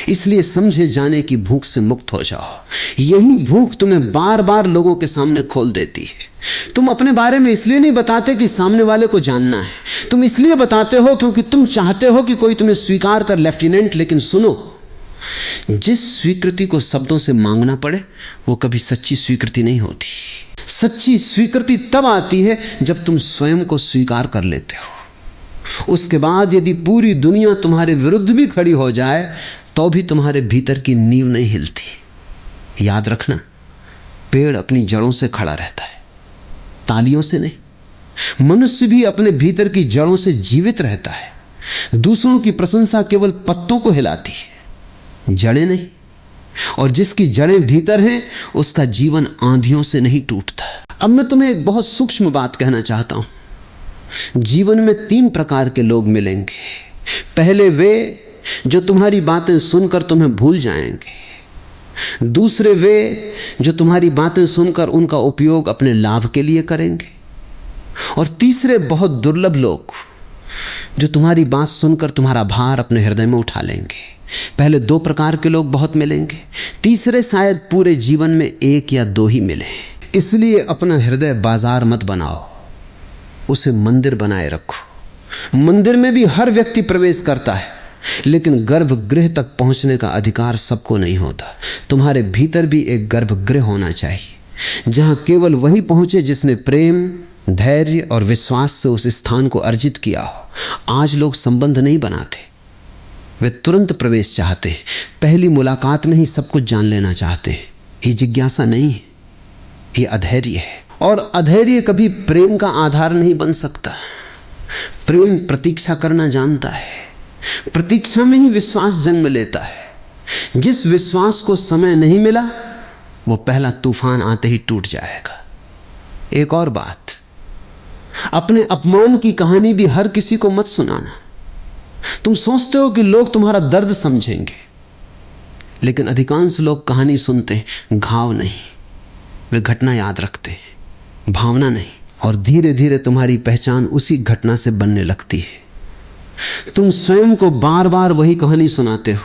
इसलिए समझे जाने की भूख से मुक्त हो जाओ। यही भूख तुम्हें बार बार लोगों के सामने खोल देती है। तुम अपने बारे में इसलिए नहीं बताते कि सामने वाले को जानना है, तुम इसलिए बताते हो क्योंकि तुम चाहते हो कि कोई तुम्हें स्वीकार कर लेफ्टिनेंट। लेकिन सुनो, जिस स्वीकृति को शब्दों से मांगना पड़े वो कभी सच्ची स्वीकृति नहीं होती। सच्ची स्वीकृति तब आती है जब तुम स्वयं को स्वीकार कर लेते हो। उसके बाद यदि पूरी दुनिया तुम्हारे विरुद्ध भी खड़ी हो जाए तो भी तुम्हारे भीतर की नींव नहीं हिलती। याद रखना, पेड़ अपनी जड़ों से खड़ा रहता है, तालियों से नहीं। मनुष्य भी अपने भीतर की जड़ों से जीवित रहता है। दूसरों की प्रशंसा केवल पत्तों को हिलाती है, जड़ें नहीं। और जिसकी जड़ें भीतर हैं उसका जीवन आंधियों से नहीं टूटता। अब मैं तुम्हें एक बहुत सूक्ष्म बात कहना चाहता हूं। जीवन में 3 प्रकार के लोग मिलेंगे। पहले वे जो तुम्हारी बातें सुनकर तुम्हें भूल जाएंगे, दूसरे वे जो तुम्हारी बातें सुनकर उनका उपयोग अपने लाभ के लिए करेंगे, और तीसरे बहुत दुर्लभ लोग जो तुम्हारी बात सुनकर तुम्हारा भार अपने हृदय में उठा लेंगे। पहले 2 प्रकार के लोग बहुत मिलेंगे, तीसरे शायद पूरे जीवन में 1 या 2 ही मिले। इसलिए अपना हृदय बाजार मत बनाओ, उसे मंदिर बनाए रखो। मंदिर में भी हर व्यक्ति प्रवेश करता है, लेकिन गर्भगृह तक पहुंचने का अधिकार सबको नहीं होता। तुम्हारे भीतर भी एक गर्भगृह होना चाहिए जहां केवल वही पहुंचे जिसने प्रेम, धैर्य और विश्वास से उस स्थान को अर्जित किया हो। आज लोग संबंध नहीं बनाते, वे तुरंत प्रवेश चाहते हैं, पहली मुलाकात में ही सब कुछ जान लेना चाहते हैं। ये जिज्ञासा नहीं है, ये अधैर्य है। और अधैर्य कभी प्रेम का आधार नहीं बन सकता। प्रेम प्रतीक्षा करना जानता है, प्रतीक्षा में ही विश्वास जन्म लेता है। जिस विश्वास को समय नहीं मिला वो पहला तूफान आते ही टूट जाएगा। एक और बात, अपने अपमान की कहानी भी हर किसी को मत सुनाना। तुम सोचते हो कि लोग तुम्हारा दर्द समझेंगे, लेकिन अधिकांश लोग कहानी सुनते हैं, घाव नहीं। वे घटना याद रखते हैं, भावना नहीं। और धीरे धीरे तुम्हारी पहचान उसी घटना से बनने लगती है। तुम स्वयं को बार बार वही कहानी सुनाते हो,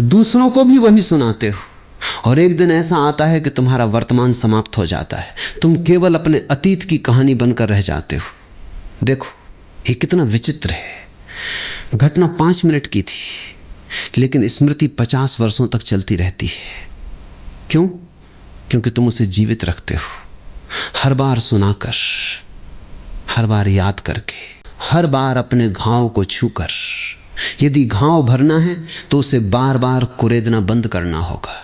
दूसरों को भी वही सुनाते हो, और एक दिन ऐसा आता है कि तुम्हारा वर्तमान समाप्त हो जाता है। तुम केवल अपने अतीत की कहानी बनकर रह जाते हो। देखो ये कितना विचित्र है। घटना 5 मिनट की थी, लेकिन स्मृति 50 वर्षों तक चलती रहती है। क्यों? क्योंकि तुम उसे जीवित रखते हो, हर बार सुनाकर, हर बार याद करके, हर बार अपने घाव को छूकर। यदि घाव भरना है तो उसे बार बार कुरेदना बंद करना होगा।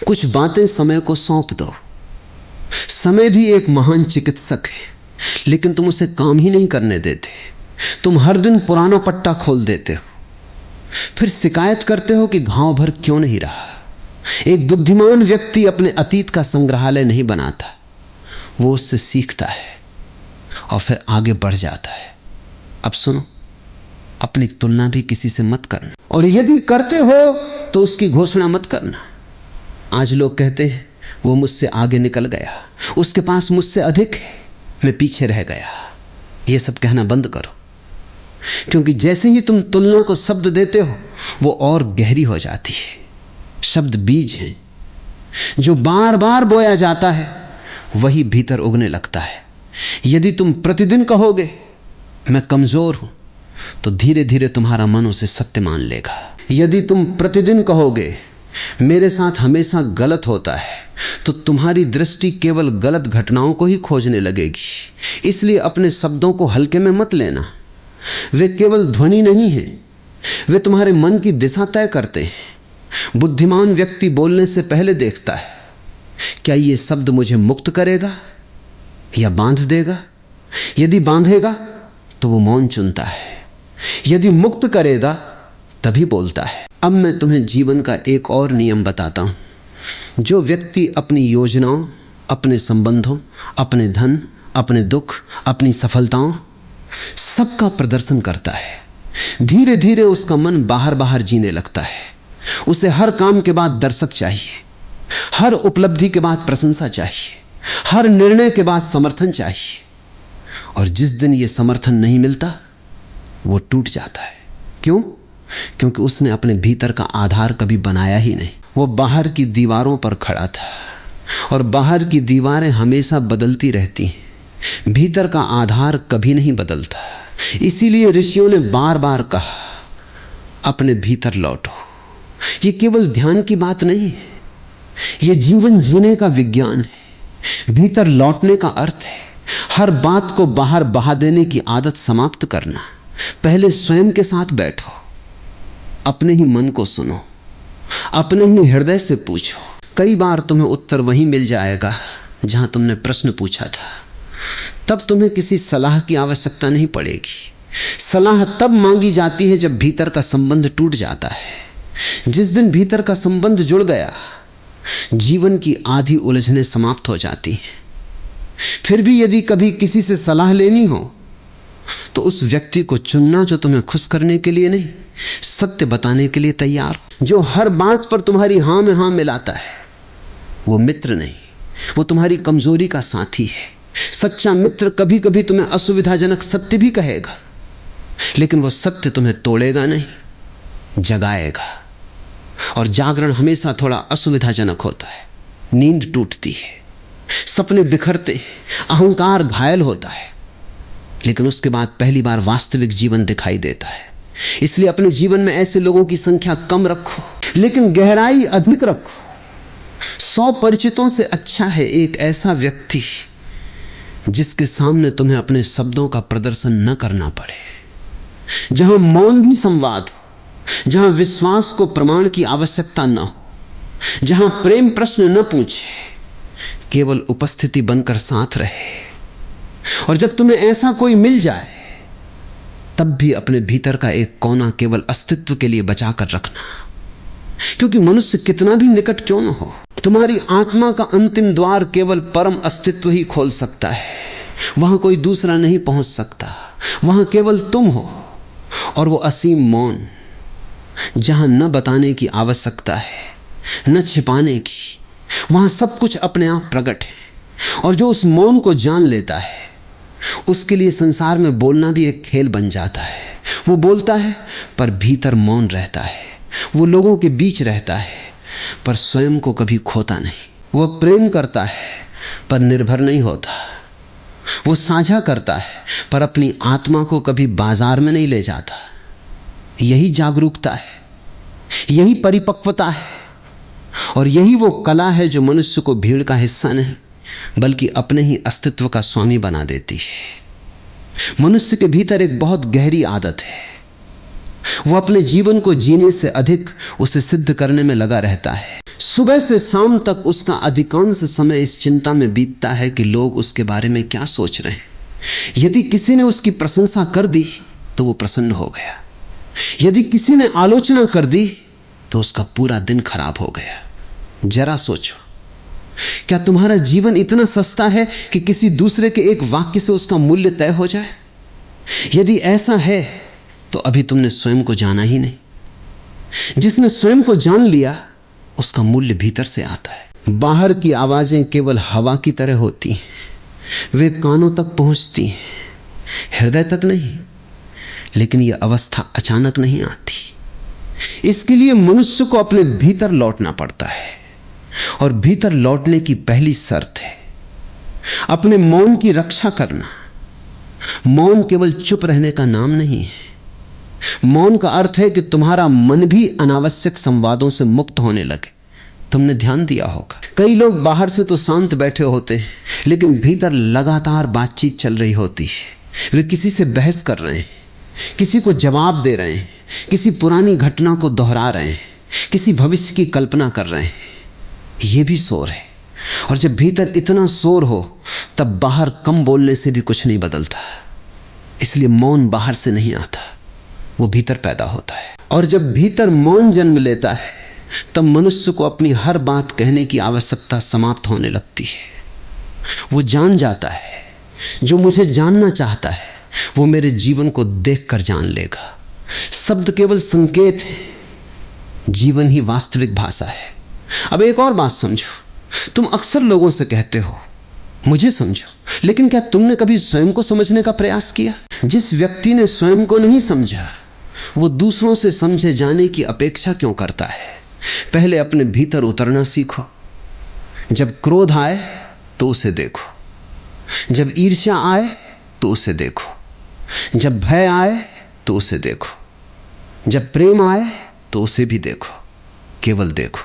कुछ बातें समय को सौंप दो। समय भी एक महान चिकित्सक है, लेकिन तुम उसे काम ही नहीं करने देते। तुम हर दिन पुराना पट्टा खोल देते हो, फिर शिकायत करते हो कि घाव भर क्यों नहीं रहा। एक बुद्धिमान व्यक्ति अपने अतीत का संग्रहालय नहीं बनाता, वो उससे सीखता है और फिर आगे बढ़ जाता है। अब सुनो, अपनी तुलना भी किसी से मत करना, और यदि करते हो तो उसकी घोषणा मत करना। आज लोग कहते हैं वो मुझसे आगे निकल गया, उसके पास मुझसे अधिक है, मैं पीछे रह गया। ये सब कहना बंद करो, क्योंकि जैसे ही तुम तुलना को शब्द देते हो वो और गहरी हो जाती है। शब्द बीज हैं, जो बार बार बोया जाता है वही भीतर उगने लगता है। यदि तुम प्रतिदिन कहोगे मैं कमजोर हूं, तो धीरे धीरे तुम्हारा मन उसे सत्य मान लेगा। यदि तुम प्रतिदिन कहोगे मेरे साथ हमेशा गलत होता है, तो तुम्हारी दृष्टि केवल गलत घटनाओं को ही खोजने लगेगी। इसलिए अपने शब्दों को हल्के में मत लेना। वे केवल ध्वनि नहीं है, वे तुम्हारे मन की दिशा तय करते हैं। बुद्धिमान व्यक्ति बोलने से पहले देखता है, क्या ये शब्द मुझे मुक्त करेगा या बांध देगा। यदि बांधेगा तो वो मौन चुनता है, यदि मुक्त करेगा तभी बोलता है। अब मैं तुम्हें जीवन का एक और नियम बताता हूं। जो व्यक्ति अपनी योजनाओं, अपने संबंधों, अपने धन, अपने दुख, अपनी सफलताओं, सबका प्रदर्शन करता है, धीरे धीरे उसका मन बाहर बाहर जीने लगता है। उसे हर काम के बाद दर्शक चाहिए, हर उपलब्धि के बाद प्रशंसा चाहिए, हर निर्णय के बाद समर्थन चाहिए। और जिस दिन यह समर्थन नहीं मिलता वो टूट जाता है। क्यों? क्योंकि उसने अपने भीतर का आधार कभी बनाया ही नहीं। वो बाहर की दीवारों पर खड़ा था, और बाहर की दीवारें हमेशा बदलती रहती हैं, भीतर का आधार कभी नहीं बदलता। इसीलिए ऋषियों ने बार बार कहा अपने भीतर लौटो। ये केवल ध्यान की बात नहीं है, ये जीवन जीने का विज्ञान है। भीतर लौटने का अर्थ है हर बात को बाहर बहा देने की आदत समाप्त करना। पहले स्वयं के साथ बैठो, अपने ही मन को सुनो, अपने ही हृदय से पूछो। कई बार तुम्हें उत्तर वहीं मिल जाएगा जहां तुमने प्रश्न पूछा था। तब तुम्हें किसी सलाह की आवश्यकता नहीं पड़ेगी। सलाह तब मांगी जाती है जब भीतर का संबंध टूट जाता है। जिस दिन भीतर का संबंध जुड़ गया, जीवन की आधी उलझनें समाप्त हो जाती हैं। फिर भी यदि कभी किसी से सलाह लेनी हो तो उस व्यक्ति को चुनना जो तुम्हें खुश करने के लिए नहीं, सत्य बताने के लिए तैयार, जो हर बात पर तुम्हारी हां में हां मिलाता है। वो मित्र नहीं, वो तुम्हारी कमजोरी का साथी है। सच्चा मित्र कभी कभी तुम्हें असुविधाजनक सत्य भी कहेगा, लेकिन वो सत्य तुम्हें तोड़ेगा नहीं, जगाएगा। और जागरण हमेशा थोड़ा असुविधाजनक होता है। नींद टूटती है, सपने बिखरते, अहंकार घायल होता है, लेकिन उसके बाद पहली बार वास्तविक जीवन दिखाई देता है। इसलिए अपने जीवन में ऐसे लोगों की संख्या कम रखो, लेकिन गहराई अधिक रखो। 100 परिचितों से अच्छा है एक ऐसा व्यक्ति जिसके सामने तुम्हें अपने शब्दों का प्रदर्शन न करना पड़े, जहां मौन भी संवाद हो, जहां विश्वास को प्रमाण की आवश्यकता न हो, जहां प्रेम प्रश्न न पूछे, केवल उपस्थिति बनकर साथ रहे। और जब तुम्हें ऐसा कोई मिल जाए, तब भी अपने भीतर का एक कोना केवल अस्तित्व के लिए बचाकर रखना, क्योंकि मनुष्य कितना भी निकट क्यों न हो, तुम्हारी आत्मा का अंतिम द्वार केवल परम अस्तित्व ही खोल सकता है। वहां कोई दूसरा नहीं पहुंच सकता, वहां केवल तुम हो। और वो असीम मौन, जहां न बताने की आवश्यकता है, न छिपाने की, वहां सब कुछ अपने आप प्रकट है। और जो उस मौन को जान लेता है, उसके लिए संसार में बोलना भी एक खेल बन जाता है। वो बोलता है पर भीतर मौन रहता है। वो लोगों के बीच रहता है पर स्वयं को कभी खोता नहीं। वो प्रेम करता है पर निर्भर नहीं होता। वो साझा करता है पर अपनी आत्मा को कभी बाजार में नहीं ले जाता। यही जागरूकता है, यही परिपक्वता है, और यही वो कला है जो मनुष्य को भीड़ का हिस्सा नहीं बल्कि अपने ही अस्तित्व का स्वामी बना देती है। मनुष्य के भीतर एक बहुत गहरी आदत है। वो अपने जीवन को जीने से अधिक उसे सिद्ध करने में लगा रहता है। सुबह से शाम तक उसका अधिकांश समय इस चिंता में बीतता है कि लोग उसके बारे में क्या सोच रहे हैं। यदि किसी ने उसकी प्रशंसा कर दी तो वो प्रसन्न हो गया, यदि किसी ने आलोचना कर दी तो उसका पूरा दिन खराब हो गया। जरा सोचो, क्या तुम्हारा जीवन इतना सस्ता है कि किसी दूसरे के एक वाक्य से उसका मूल्य तय हो जाए? यदि ऐसा है तो अभी तुमने स्वयं को जाना ही नहीं। जिसने स्वयं को जान लिया उसका मूल्य भीतर से आता है। बाहर की आवाजें केवल हवा की तरह होती हैं, वे कानों तक पहुंचती हैं, हृदय तक नहीं। लेकिन यह अवस्था अचानक नहीं आती। इसके लिए मनुष्य को अपने भीतर लौटना पड़ता है, और भीतर लौटने की पहली शर्त है अपने मौन की रक्षा करना। मौन केवल चुप रहने का नाम नहीं है। मौन का अर्थ है कि तुम्हारा मन भी अनावश्यक संवादों से मुक्त होने लगे। तुमने ध्यान दिया होगा, कई लोग बाहर से तो शांत बैठे होते हैं लेकिन भीतर लगातार बातचीत चल रही होती है। वे किसी से बहस कर रहे हैं, किसी को जवाब दे रहे हैं, किसी पुरानी घटना को दोहरा रहे हैं, किसी भविष्य की कल्पना कर रहे हैं। यह भी शोर है। और जब भीतर इतना शोर हो तब बाहर कम बोलने से भी कुछ नहीं बदलता। इसलिए मौन बाहर से नहीं आता, वो भीतर पैदा होता है। और जब भीतर मौन जन्म लेता है तब मनुष्य को अपनी हर बात कहने की आवश्यकता समाप्त होने लगती है। वो जान जाता है जो मुझे जानना चाहता है वो मेरे जीवन को देखकर जान लेगा। शब्द केवल संकेत है, जीवन ही वास्तविक भाषा है। अब एक और बात समझो, तुम अक्सर लोगों से कहते हो मुझे समझो, लेकिन क्या तुमने कभी स्वयं को समझने का प्रयास किया? जिस व्यक्ति ने स्वयं को नहीं समझा वो दूसरों से समझे जाने की अपेक्षा क्यों करता है? पहले अपने भीतर उतरना सीखो। जब क्रोध आए तो उसे देखो, जब ईर्ष्या आए तो उसे देखो, जब भय आए तो उसे देखो, जब प्रेम आए तो उसे भी देखो। केवल देखो,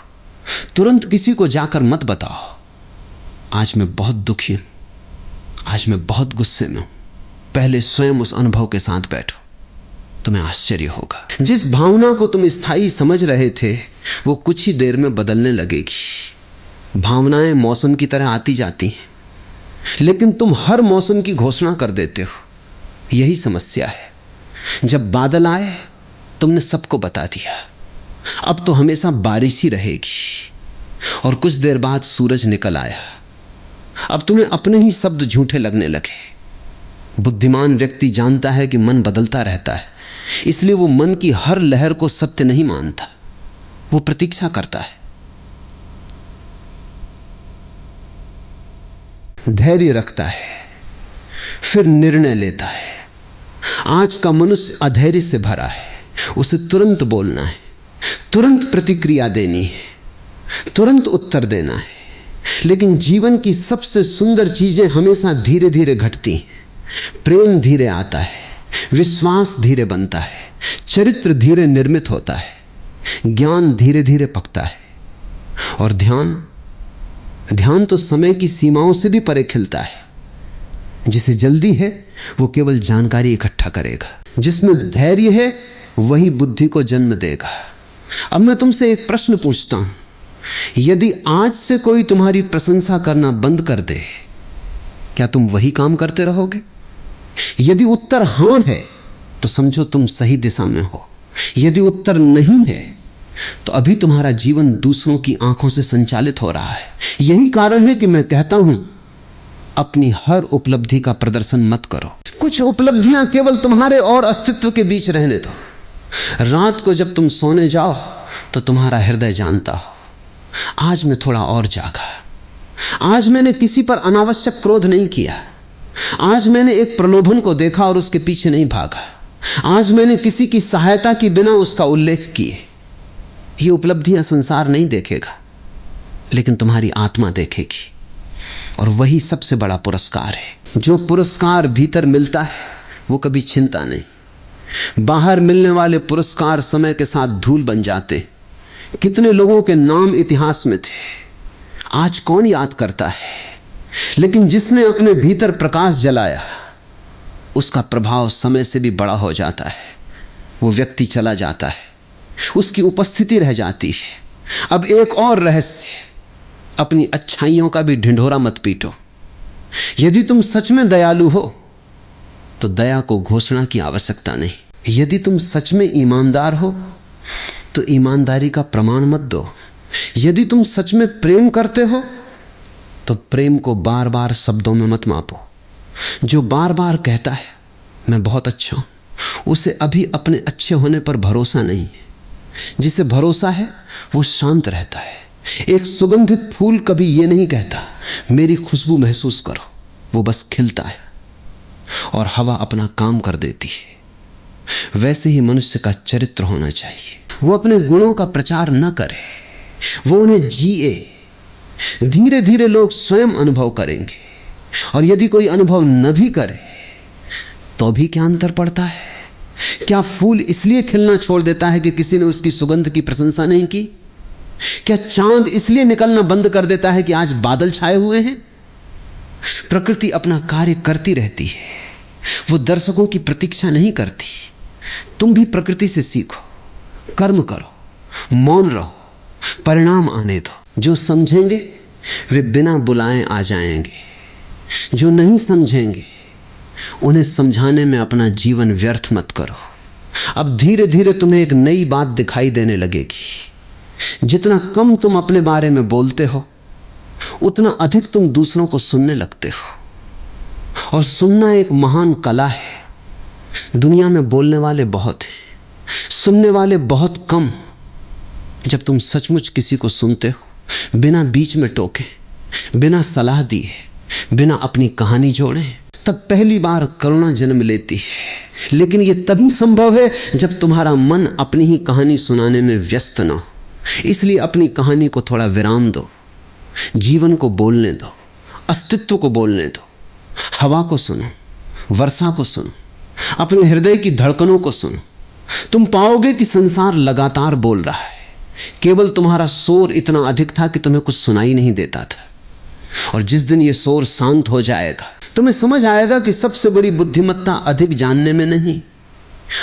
तुरंत किसी को जाकर मत बताओ आज मैं बहुत दुखी हूं, आज मैं बहुत गुस्से में हूं। पहले स्वयं उस अनुभव के साथ बैठो, तुम्हें आश्चर्य होगा। जिस भावना को तुम स्थायी समझ रहे थे वो कुछ ही देर में बदलने लगेगी। भावनाएं मौसम की तरह आती जाती हैं, लेकिन तुम हर मौसम की घोषणा कर देते हो। यही समस्या है। जब बादल आए तुमने सबको बता दिया, अब तो हमेशा बारिश ही रहेगी। और कुछ देर बाद सूरज निकल आया, अब तुम्हें अपने ही शब्द झूठे लगने लगे। बुद्धिमान व्यक्ति जानता है कि मन बदलता रहता है, इसलिए वो मन की हर लहर को सत्य नहीं मानता, वो प्रतीक्षा करता है, धैर्य रखता है, फिर निर्णय लेता है। आज का मनुष्य अधैर्य से भरा है। उसे तुरंत बोलना है, तुरंत प्रतिक्रिया देनी है, तुरंत उत्तर देना है। लेकिन जीवन की सबसे सुंदर चीजें हमेशा धीरे धीरे घटती हैं। प्रेम धीरे आता है, विश्वास धीरे बनता है, चरित्र धीरे निर्मित होता है, ज्ञान धीरे धीरे पकता है। और ध्यान तो समय की सीमाओं से भी परे खिलता है। जिसे जल्दी है वो केवल जानकारी इकट्ठा करेगा, जिसमें धैर्य है वही बुद्धि को जन्म देगा। अब मैं तुमसे एक प्रश्न पूछता हूं, यदि आज से कोई तुम्हारी प्रशंसा करना बंद कर दे, क्या तुम वही काम करते रहोगे? यदि उत्तर हां है तो समझो तुम सही दिशा में हो। यदि उत्तर नहीं है तो अभी तुम्हारा जीवन दूसरों की आंखों से संचालित हो रहा है। यही कारण है कि मैं कहता हूं अपनी हर उपलब्धि का प्रदर्शन मत करो। कुछ उपलब्धियां केवल तुम्हारे और अस्तित्व के बीच रहने दो। रात को जब तुम सोने जाओ तो तुम्हारा हृदय जानता हो आज मैं थोड़ा और जागा, आज मैंने किसी पर अनावश्यक क्रोध नहीं किया, आज मैंने एक प्रलोभन को देखा और उसके पीछे नहीं भागा, आज मैंने किसी की सहायता की बिना उसका उल्लेख किए। ये उपलब्धियां संसार नहीं देखेगा, लेकिन तुम्हारी आत्मा देखेगी, और वही सबसे बड़ा पुरस्कार है। जो पुरस्कार भीतर मिलता है वो कभी छिनता नहीं। बाहर मिलने वाले पुरस्कार समय के साथ धूल बन जाते। कितने लोगों के नाम इतिहास में थे, आज कौन याद करता है, लेकिन जिसने अपने भीतर प्रकाश जलाया उसका प्रभाव समय से भी बड़ा हो जाता है। वो व्यक्ति चला जाता है, उसकी उपस्थिति रह जाती है। अब एक और रहस्य, अपनी अच्छाइयों का भी ढिंढोरा मत पीटो। यदि तुम सच में दयालु हो तो दया को घोषणा की आवश्यकता नहीं। यदि तुम सच में ईमानदार हो तो ईमानदारी का प्रमाण मत दो। यदि तुम सच में प्रेम करते हो तो प्रेम को बार बार शब्दों में मत मापो। जो बार बार कहता है मैं बहुत अच्छा हूं, उसे अभी अपने अच्छे होने पर भरोसा नहीं है। जिसे भरोसा है वो शांत रहता है। एक सुगंधित फूल कभी ये नहीं कहता मेरी खुशबू महसूस करो, वो बस खिलता है और हवा अपना काम कर देती है। वैसे ही मनुष्य का चरित्र होना चाहिए। वो अपने गुणों का प्रचार न करे, वो उन्हें जिए। धीरे धीरे लोग स्वयं अनुभव करेंगे, और यदि कोई अनुभव न भी करे तो भी क्या अंतर पड़ता है? क्या फूल इसलिए खिलना छोड़ देता है कि किसी ने उसकी सुगंध की प्रशंसा नहीं की? क्या चांद इसलिए निकलना बंद कर देता है कि आज बादल छाए हुए हैं? प्रकृति अपना कार्य करती रहती है, वो दर्शकों की प्रतीक्षा नहीं करती। तुम भी प्रकृति से सीखो, कर्म करो, मौन रहो, परिणाम आने दो। जो समझेंगे वे बिना बुलाए आ जाएंगे, जो नहीं समझेंगे उन्हें समझाने में अपना जीवन व्यर्थ मत करो। अब धीरे धीरे तुम्हें एक नई बात दिखाई देने लगेगी। जितना कम तुम अपने बारे में बोलते हो उतना अधिक तुम दूसरों को सुनने लगते हो, और सुनना एक महान कला है। दुनिया में बोलने वाले बहुत हैं, सुनने वाले बहुत कम। जब तुम सचमुच किसी को सुनते हो, बिना बीच में टोके, बिना सलाह दिए, बिना अपनी कहानी जोड़े, तब पहली बार करुणा जन्म लेती है। लेकिन यह तभी संभव है जब तुम्हारा मन अपनी ही कहानी सुनाने में व्यस्त न हो। इसलिए अपनी कहानी को थोड़ा विराम दो, जीवन को बोलने दो, अस्तित्व को बोलने दो। हवा को सुनो, वर्षा को सुनो, अपने हृदय की धड़कनों को सुनो। तुम पाओगे कि संसार लगातार बोल रहा है। केवल तुम्हारा शोर इतना अधिक था कि तुम्हें कुछ सुनाई नहीं देता था, और जिस दिन यह शोर शांत हो जाएगा तुम्हें समझ आएगा कि सबसे बड़ी बुद्धिमत्ता अधिक जानने में नहीं,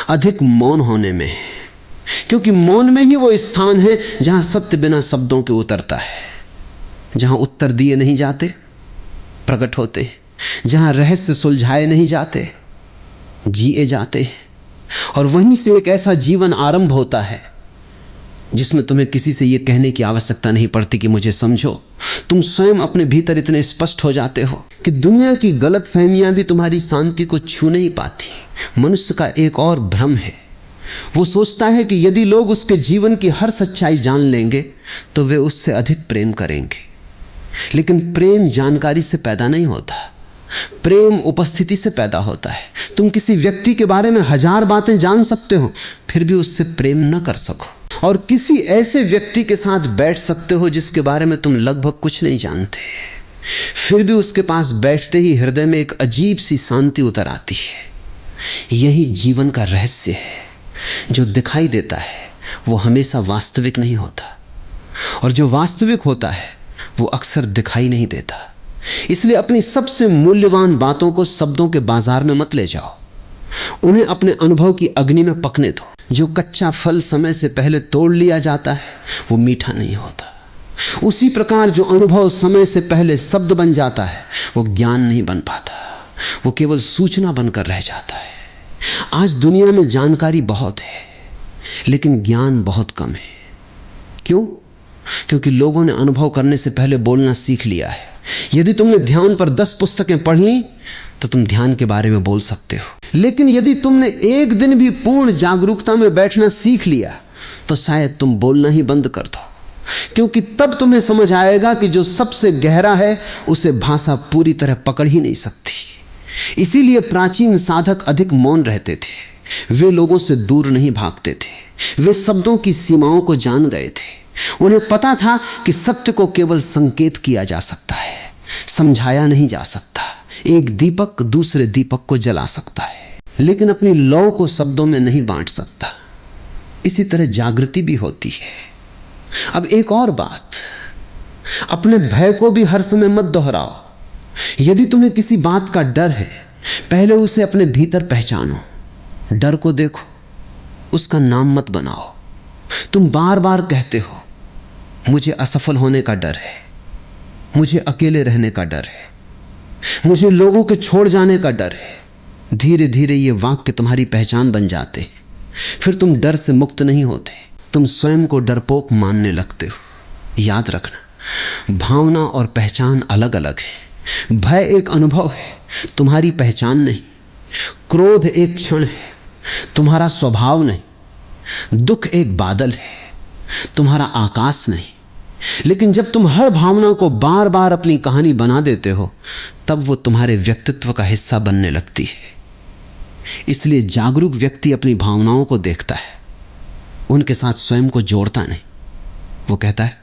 अधिक मौन होने में है। क्योंकि मौन में ही वो स्थान है जहां सत्य बिना शब्दों के उतरता है, जहां उत्तर दिए नहीं जाते प्रकट होते, जहां रहस्य सुलझाए नहीं जाते जिए जाते। और वहीं से एक ऐसा जीवन आरंभ होता है जिसमें तुम्हें किसी से यह कहने की आवश्यकता नहीं पड़ती कि मुझे समझो। तुम स्वयं अपने भीतर इतने स्पष्ट हो जाते हो कि दुनिया की गलत फहमियां भी तुम्हारी शांति को छू नहीं पाती। मनुष्य का एक और भ्रम है, वो सोचता है कि यदि लोग उसके जीवन की हर सच्चाई जान लेंगे तो वे उससे अधिक प्रेम करेंगे। लेकिन प्रेम जानकारी से पैदा नहीं होता, प्रेम उपस्थिति से पैदा होता है। तुम किसी व्यक्ति के बारे में 1000 बातें जान सकते हो, फिर भी उससे प्रेम न कर सको। और किसी ऐसे व्यक्ति के साथ बैठ सकते हो जिसके बारे में तुम लगभग कुछ नहीं जानते, फिर भी उसके पास बैठते ही हृदय में एक अजीब सी शांति उतर आती है। यही जीवन का रहस्य है। जो दिखाई देता है वो हमेशा वास्तविक नहीं होता, और जो वास्तविक होता है वो अक्सर दिखाई नहीं देता। इसलिए अपनी सबसे मूल्यवान बातों को शब्दों के बाजार में मत ले जाओ, उन्हें अपने अनुभव की अग्नि में पकने दो। जो कच्चा फल समय से पहले तोड़ लिया जाता है वो मीठा नहीं होता। उसी प्रकार जो अनुभव समय से पहले शब्द बन जाता है वो ज्ञान नहीं बन पाता, वो केवल सूचना बनकर रह जाता है। आज दुनिया में जानकारी बहुत है लेकिन ज्ञान बहुत कम है। क्यों? क्योंकि लोगों ने अनुभव करने से पहले बोलना सीख लिया है। यदि तुमने ध्यान पर 10 पुस्तकें पढ़ ली तो तुम ध्यान के बारे में बोल सकते हो, लेकिन यदि तुमने एक दिन भी पूर्ण जागरूकता में बैठना सीख लिया तो शायद तुम बोलना ही बंद कर दो। क्योंकि तब तुम्हें समझ आएगा कि जो सबसे गहरा है उसे भाषा पूरी तरह पकड़ ही नहीं सकती। इसीलिए प्राचीन साधक अधिक मौन रहते थे। वे लोगों से दूर नहीं भागते थे। वे शब्दों की सीमाओं को जान गए थे। उन्हें पता था कि सत्य को केवल संकेत किया जा सकता है, समझाया नहीं जा सकता। एक दीपक दूसरे दीपक को जला सकता है, लेकिन अपनी लौ को शब्दों में नहीं बांट सकता। इसी तरह जागृति भी होती है। अब एक और बात, अपने भय को भी हर समय मत दोहराओ। यदि तुम्हें किसी बात का डर है, पहले उसे अपने भीतर पहचानो। डर को देखो, उसका नाम मत बनाओ। तुम बार बार कहते हो, मुझे असफल होने का डर है, मुझे अकेले रहने का डर है, मुझे लोगों के छोड़ जाने का डर है। धीरे धीरे ये वाक्य तुम्हारी पहचान बन जाते। फिर तुम डर से मुक्त नहीं होते, तुम स्वयं को डरपोक मानने लगते हो। याद रखना, भावना और पहचान अलग अलग है। भय एक अनुभव है, तुम्हारी पहचान नहीं। क्रोध एक क्षण है, तुम्हारा स्वभाव नहीं। दुख एक बादल है, तुम्हारा आकाश नहीं। लेकिन जब तुम हर भावना को बार बार अपनी कहानी बना देते हो, तब वो तुम्हारे व्यक्तित्व का हिस्सा बनने लगती है। इसलिए जागरूक व्यक्ति अपनी भावनाओं को देखता है, उनके साथ स्वयं को जोड़ता नहीं। वो कहता है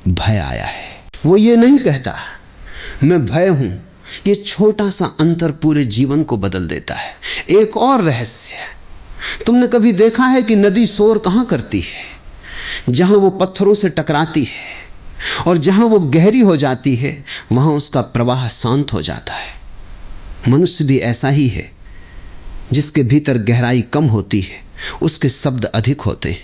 भय आया है। वो ये नहीं कहता मैं भय हूं। ये छोटा सा अंतर पूरे जीवन को बदल देता है। एक और रहस्य, तुमने कभी देखा है कि नदी शोर कहां करती है? जहां वो पत्थरों से टकराती है, और जहां वो गहरी हो जाती है वहां उसका प्रवाह शांत हो जाता है। मनुष्य भी ऐसा ही है। जिसके भीतर गहराई कम होती है उसके शब्द अधिक होते हैं।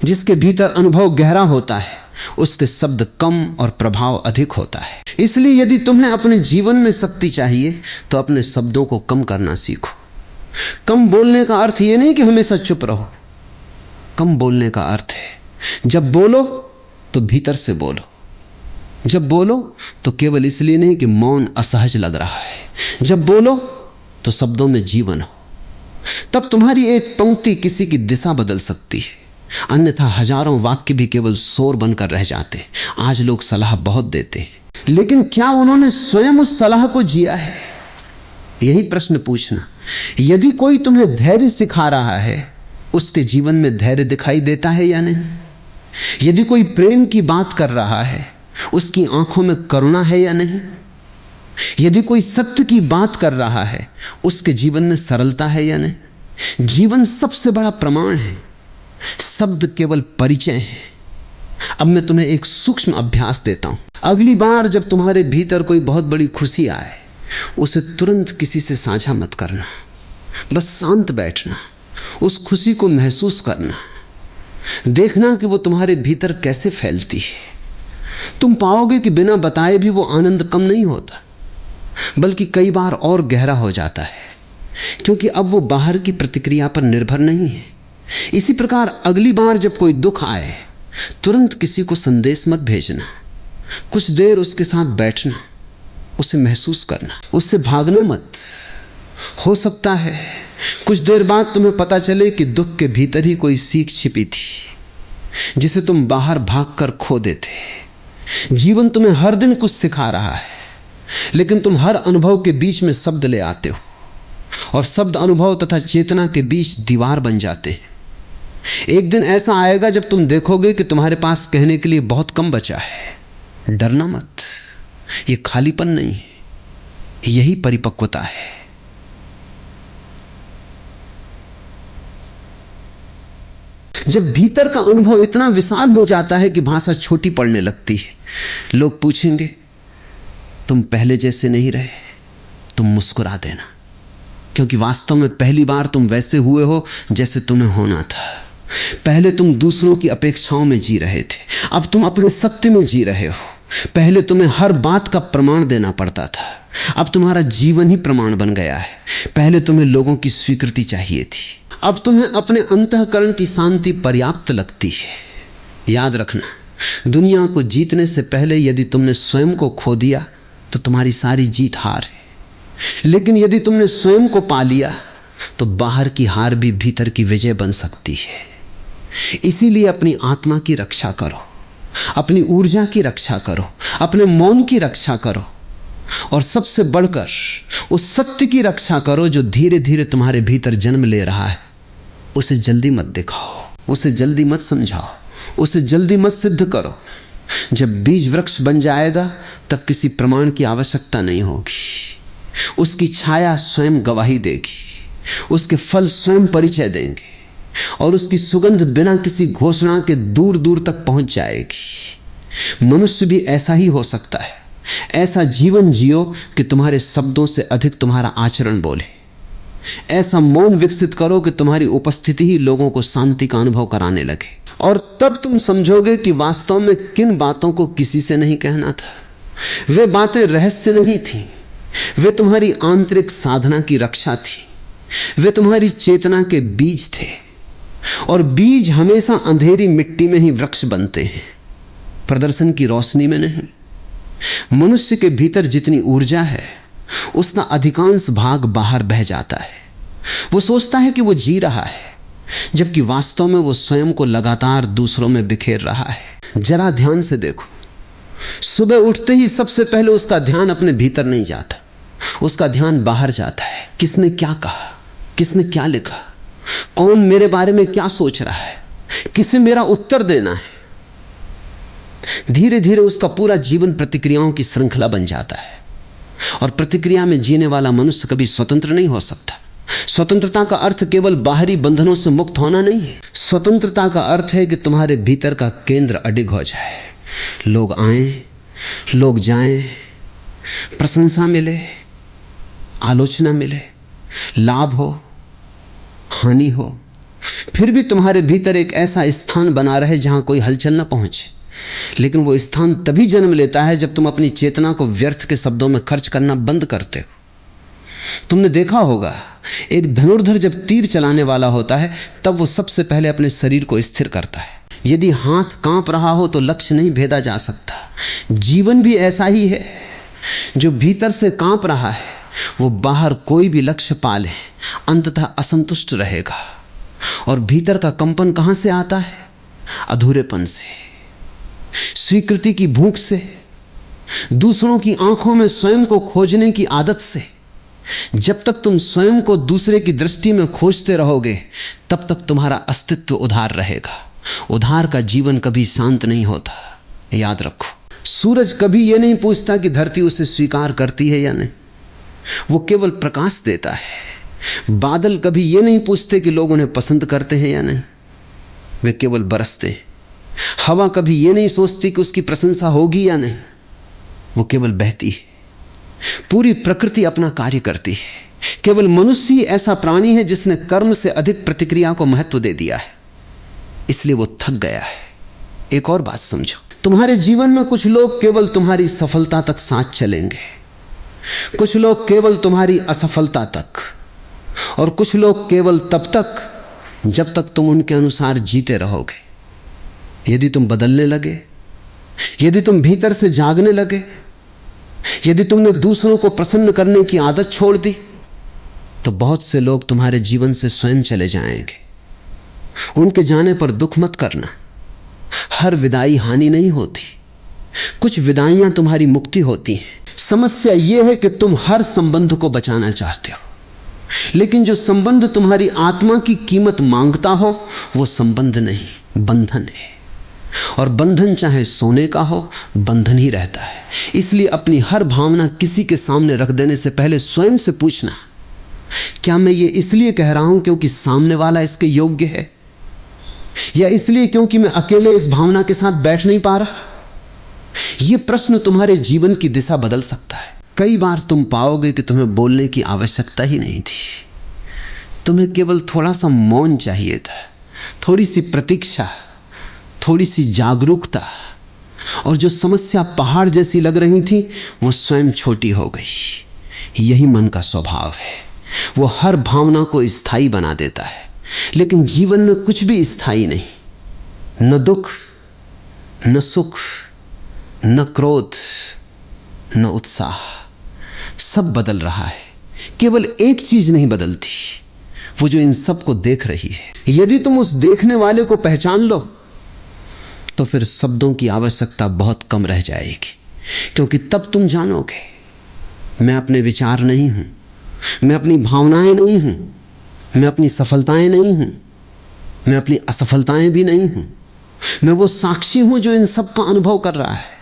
जिसके भीतर अनुभव गहरा होता है उसके शब्द कम और प्रभाव अधिक होता है। इसलिए यदि तुम्हें अपने जीवन में शक्ति चाहिए तो अपने शब्दों को कम करना सीखो। कम बोलने का अर्थ यह नहीं कि हमेशा चुप रहो। कम बोलने का अर्थ है जब बोलो तो भीतर से बोलो। जब बोलो तो केवल इसलिए नहीं कि मौन असहज लग रहा है। जब बोलो तो शब्दों में जीवन हो। तब तुम्हारी एक पंक्ति किसी की दिशा बदल सकती है, अन्यथा हजारों वाक्य भी केवल शोर बनकर रह जाते। आज लोग सलाह बहुत देते हैं, लेकिन क्या उन्होंने स्वयं उस सलाह को जिया है? यही प्रश्न पूछना। यदि कोई तुम्हें धैर्य सिखा रहा है, उसके जीवन में धैर्य दिखाई देता है या नहीं? यदि कोई प्रेम की बात कर रहा है, उसकी आंखों में करुणा है या नहीं? यदि कोई सत्य की बात कर रहा है, उसके जीवन में सरलता है या नहीं? जीवन सबसे बड़ा प्रमाण है, शब्द केवल परिचय है। अब मैं तुम्हें एक सूक्ष्म अभ्यास देता हूं। अगली बार जब तुम्हारे भीतर कोई बहुत बड़ी खुशी आए, उसे तुरंत किसी से साझा मत करना। बस शांत बैठना, उस खुशी को महसूस करना, देखना कि वो तुम्हारे भीतर कैसे फैलती है। तुम पाओगे कि बिना बताए भी वो आनंद कम नहीं होता, बल्कि कई बार और गहरा हो जाता है, क्योंकि अब वो बाहर की प्रतिक्रिया पर निर्भर नहीं है। इसी प्रकार अगली बार जब कोई दुख आए, तुरंत किसी को संदेश मत भेजना। कुछ देर उसके साथ बैठना, उसे महसूस करना, उससे भागना मत। हो सकता है कुछ देर बाद तुम्हें पता चले कि दुख के भीतर ही कोई सीख छिपी थी, जिसे तुम बाहर भागकर खो देते। जीवन तुम्हें हर दिन कुछ सिखा रहा है, लेकिन तुम हर अनुभव के बीच में शब्द ले आते हो, और शब्द अनुभव तथा चेतना के बीच दीवार बन जाते हैं। एक दिन ऐसा आएगा जब तुम देखोगे कि तुम्हारे पास कहने के लिए बहुत कम बचा है। डरना मत, यह खालीपन नहीं है, यही परिपक्वता है। जब भीतर का अनुभव इतना विशाल हो जाता है कि भाषा छोटी पड़ने लगती है, लोग पूछेंगे तुम पहले जैसे नहीं रहे, तुम मुस्कुरा देना, क्योंकि वास्तव में पहली बार तुम वैसे हुए हो जैसे तुम्हें होना था। पहले तुम दूसरों की अपेक्षाओं में जी रहे थे, अब तुम अपने सत्य में जी रहे हो। पहले तुम्हें हर बात का प्रमाण देना पड़ता था, अब तुम्हारा जीवन ही प्रमाण बन गया है। पहले तुम्हें लोगों की स्वीकृति चाहिए थी, अब तुम्हें अपने अंतःकरण की शांति पर्याप्त लगती है। याद रखना, दुनिया को जीतने से पहले यदि तुमने स्वयं को खो दिया तो तुम्हारी सारी जीत हार है, लेकिन यदि तुमने स्वयं को पा लिया तो बाहर की हार भी भीतर की विजय बन सकती है। इसीलिए अपनी आत्मा की रक्षा करो, अपनी ऊर्जा की रक्षा करो, अपने मौन की रक्षा करो, और सबसे बढ़कर उस सत्य की रक्षा करो जो धीरे धीरे तुम्हारे भीतर जन्म ले रहा है। उसे जल्दी मत दिखाओ, उसे जल्दी मत समझाओ, उसे जल्दी मत सिद्ध करो। जब बीज वृक्ष बन जाएगा तब किसी प्रमाण की आवश्यकता नहीं होगी। उसकी छाया स्वयं गवाही देगी, उसके फल स्वयं परिचय देंगे, और उसकी सुगंध बिना किसी घोषणा के दूर दूर तक पहुंच जाएगी। मनुष्य भी ऐसा ही हो सकता है। ऐसा जीवन जियो कि तुम्हारे शब्दों से अधिक तुम्हारा आचरण बोले। ऐसा मौन विकसित करो कि तुम्हारी उपस्थिति ही लोगों को शांति का अनुभव कराने लगे, और तब तुम समझोगे कि वास्तव में किन बातों को किसी से नहीं कहना था। वे बातें रहस्य नहीं थीं, वे तुम्हारी आंतरिक साधना की रक्षा थी। वे तुम्हारी चेतना के बीज थे, और बीज हमेशा अंधेरी मिट्टी में ही वृक्ष बनते हैं, प्रदर्शन की रोशनी में नहीं। मनुष्य के भीतर जितनी ऊर्जा है उसका अधिकांश भाग बाहर बह जाता है। वो सोचता है कि वो जी रहा है, जबकि वास्तव में वो स्वयं को लगातार दूसरों में बिखेर रहा है। जरा ध्यान से देखो, सुबह उठते ही सबसे पहले उसका ध्यान अपने भीतर नहीं जाता, उसका ध्यान बाहर जाता है। किसने क्या कहा, किसने क्या लिखा, कौन मेरे बारे में क्या सोच रहा है, किसे मेरा उत्तर देना है। धीरे धीरे उसका पूरा जीवन प्रतिक्रियाओं की श्रृंखला बन जाता है, और प्रतिक्रिया में जीने वाला मनुष्य कभी स्वतंत्र नहीं हो सकता। स्वतंत्रता का अर्थ केवल बाहरी बंधनों से मुक्त होना नहीं है। स्वतंत्रता का अर्थ है कि तुम्हारे भीतर का केंद्र अडिग हो जाए। लोग आएं, लोग जाएं, प्रशंसा मिले, आलोचना मिले, लाभ हो, हानि हो, फिर भी तुम्हारे भीतर एक ऐसा स्थान बना रहे जहां कोई हलचल न पहुंचे। लेकिन वो स्थान तभी जन्म लेता है जब तुम अपनी चेतना को व्यर्थ के शब्दों में खर्च करना बंद करते हो। तुमने देखा होगा, एक धनुर्धर जब तीर चलाने वाला होता है तब वो सबसे पहले अपने शरीर को स्थिर करता है। यदि हाथ कांप रहा हो तो लक्ष्य नहीं भेदा जा सकता। जीवन भी ऐसा ही है, जो भीतर से कांप रहा है वो बाहर कोई भी लक्ष्य पा ले अंततः असंतुष्ट रहेगा। और भीतर का कंपन कहां से आता है? अधूरेपन से, स्वीकृति की भूख से, दूसरों की आंखों में स्वयं को खोजने की आदत से। जब तक तुम स्वयं को दूसरे की दृष्टि में खोजते रहोगे तब तक तुम्हारा अस्तित्व उधार रहेगा। उधार का जीवन कभी शांत नहीं होता, याद रखो। सूरज कभी यह नहीं पूछता कि धरती उसे स्वीकार करती है या नहीं, वो केवल प्रकाश देता है। बादल कभी यह नहीं पूछते कि लोग उन्हें पसंद करते हैं या नहीं, वे केवल बरसते हैं। हवा कभी यह नहीं सोचती कि उसकी प्रशंसा होगी या नहीं, वो केवल बहती है। पूरी प्रकृति अपना कार्य करती है। केवल मनुष्य ही ऐसा प्राणी है जिसने कर्म से अधिक प्रतिक्रिया को महत्व दे दिया है, इसलिए वो थक गया है। एक और बात समझो, तुम्हारे जीवन में कुछ लोग केवल तुम्हारी सफलता तक साथ चलेंगे, कुछ लोग केवल तुम्हारी असफलता तक, और कुछ लोग केवल तब तक जब तक तुम उनके अनुसार जीते रहोगे। यदि तुम बदलने लगे, यदि तुम भीतर से जागने लगे, यदि तुमने दूसरों को प्रसन्न करने की आदत छोड़ दी, तो बहुत से लोग तुम्हारे जीवन से स्वयं चले जाएंगे। उनके जाने पर दुख मत करना। हर विदाई हानि नहीं होती, कुछ विदाइयां तुम्हारी मुक्ति होती हैं। समस्या यह है कि तुम हर संबंध को बचाना चाहते हो, लेकिन जो संबंध तुम्हारी आत्मा की कीमत मांगता हो वो संबंध नहीं, बंधन है। और बंधन चाहे सोने का हो, बंधन ही रहता है। इसलिए अपनी हर भावना किसी के सामने रख देने से पहले स्वयं से पूछना, क्या मैं ये इसलिए कह रहा हूं क्योंकि सामने वाला इसके योग्य है, या इसलिए क्योंकि मैं अकेले इस भावना के साथ बैठ नहीं पा रहा? यह प्रश्न तुम्हारे जीवन की दिशा बदल सकता है। कई बार तुम पाओगे कि तुम्हें बोलने की आवश्यकता ही नहीं थी, तुम्हें केवल थोड़ा सा मौन चाहिए था, थोड़ी सी प्रतीक्षा, थोड़ी सी जागरूकता, और जो समस्या पहाड़ जैसी लग रही थी वो स्वयं छोटी हो गई। यही मन का स्वभाव है, वो हर भावना को स्थायी बना देता है। लेकिन जीवन में कुछ भी स्थायी नहीं, न दुख, न सुख, न क्रोध, न उत्साह, सब बदल रहा है। केवल एक चीज नहीं बदलती, वो जो इन सब को देख रही है। यदि तुम उस देखने वाले को पहचान लो तो फिर शब्दों की आवश्यकता बहुत कम रह जाएगी, क्योंकि तब तुम जानोगे मैं अपने विचार नहीं हूं, मैं अपनी भावनाएं नहीं हूं, मैं अपनी सफलताएं नहीं हूं, मैं अपनी असफलताएं भी नहीं हूं, मैं वो साक्षी हूं जो इन सब का अनुभव कर रहा है।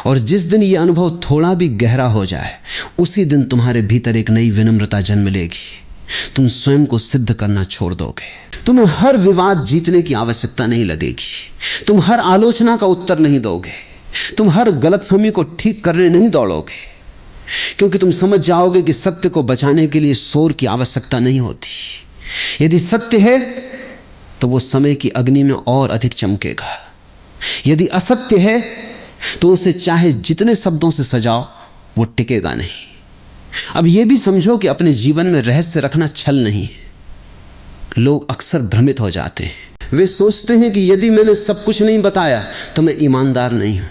और जिस दिन ये अनुभव थोड़ा भी गहरा हो जाए, उसी दिन तुम्हारे भीतर एक नई विनम्रता जन्म लेगी। तुम स्वयं को सिद्ध करना छोड़ दोगे। तुम्हें हर विवाद जीतने की आवश्यकता नहीं लगेगी, तुम हर आलोचना का उत्तर नहीं दोगे, तुम हर गलतफहमी को ठीक करने नहीं दौड़ोगे, क्योंकि तुम समझ जाओगे कि सत्य को बचाने के लिए शोर की आवश्यकता नहीं होती। यदि सत्य है तो वो समय की अग्नि में और अधिक चमकेगा। यदि असत्य है तो उसे चाहे जितने शब्दों से सजाओ, वो टिकेगा नहीं। अब यह भी समझो कि अपने जीवन में रहस्य रखना छल नहीं है। लोग अक्सर भ्रमित हो जाते हैं। वे सोचते हैं कि यदि मैंने सब कुछ नहीं बताया तो मैं ईमानदार नहीं हूं।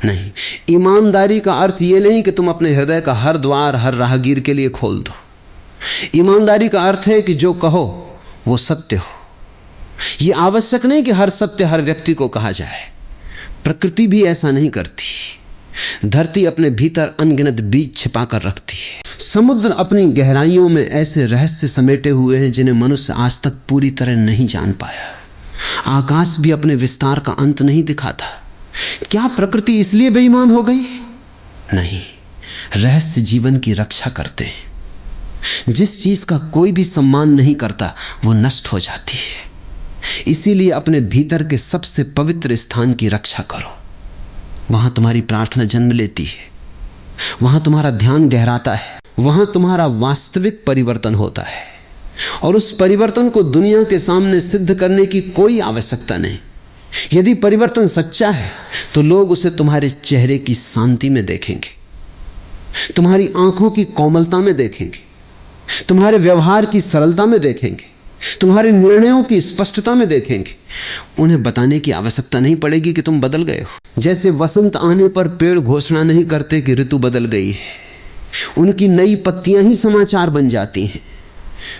नहीं, ईमानदारी का अर्थ यह नहीं कि तुम अपने हृदय का हर द्वार हर राहगीर के लिए खोल दो। ईमानदारी का अर्थ है कि जो कहो वो सत्य हो। यह आवश्यक नहीं कि हर सत्य हर व्यक्ति को कहा जाए। प्रकृति भी ऐसा नहीं करती। धरती अपने भीतर अनगिनत बीज छिपा कर रखती है। समुद्र अपनी गहराइयों में ऐसे रहस्य समेटे हुए हैं जिन्हें मनुष्य आज तक पूरी तरह नहीं जान पाया। आकाश भी अपने विस्तार का अंत नहीं दिखाता। क्या प्रकृति इसलिए बेईमान हो गई? नहीं, रहस्य जीवन की रक्षा करते हैं। जिस चीज का कोई भी सम्मान नहीं करता वो नष्ट हो जाती है। इसीलिए अपने भीतर के सबसे पवित्र स्थान की रक्षा करो। वहां तुम्हारी प्रार्थना जन्म लेती है, वहां तुम्हारा ध्यान गहराता है, वहां तुम्हारा वास्तविक परिवर्तन होता है। और उस परिवर्तन को दुनिया के सामने सिद्ध करने की कोई आवश्यकता नहीं। यदि परिवर्तन सच्चा है तो लोग उसे तुम्हारे चेहरे की शांति में देखेंगे, तुम्हारी आंखों की कोमलता में देखेंगे, तुम्हारे व्यवहार की सरलता में देखेंगे, तुम्हारे निर्णयों की स्पष्टता में देखेंगे। उन्हें बताने की आवश्यकता नहीं पड़ेगी कि तुम बदल गए हो। जैसे वसंत आने पर पेड़ घोषणा नहीं करते कि ऋतु बदल गई है, उनकी नई पत्तियां ही समाचार बन जाती हैं।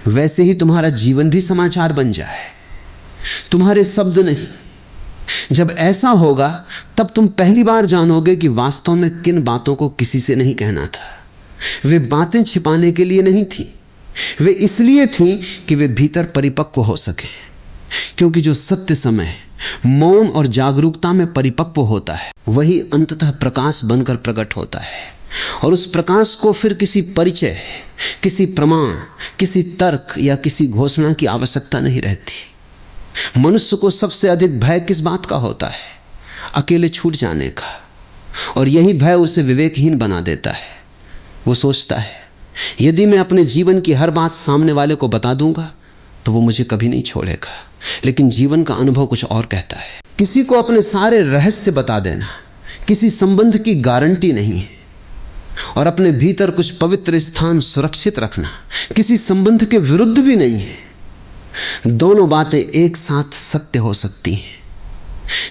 वैसे ही तुम्हारा जीवन भी समाचार बन जाए, तुम्हारे शब्द नहीं। जब ऐसा होगा तब तुम पहली बार जानोगे कि वास्तव में किन बातों को किसी से नहीं कहना था। वे बातें छिपाने के लिए नहीं थी, वे इसलिए थी कि वे भीतर परिपक्व हो सके। क्योंकि जो सत्य समय मौन और जागरूकता में परिपक्व होता है, वही अंततः प्रकाश बनकर प्रकट होता है। और उस प्रकाश को फिर किसी परिचय, किसी प्रमाण, किसी तर्क या किसी घोषणा की आवश्यकता नहीं रहती। मनुष्य को सबसे अधिक भय किस बात का होता है? अकेले छूट जाने का। और यही भय उसे विवेकहीन बना देता है। वो सोचता है यदि मैं अपने जीवन की हर बात सामने वाले को बता दूंगा तो वो मुझे कभी नहीं छोड़ेगा। लेकिन जीवन का अनुभव कुछ और कहता है। किसी को अपने सारे रहस्य बता देना किसी संबंध की गारंटी नहीं है, और अपने भीतर कुछ पवित्र स्थान सुरक्षित रखना किसी संबंध के विरुद्ध भी नहीं है। दोनों बातें एक साथ सत्य हो सकती हैं।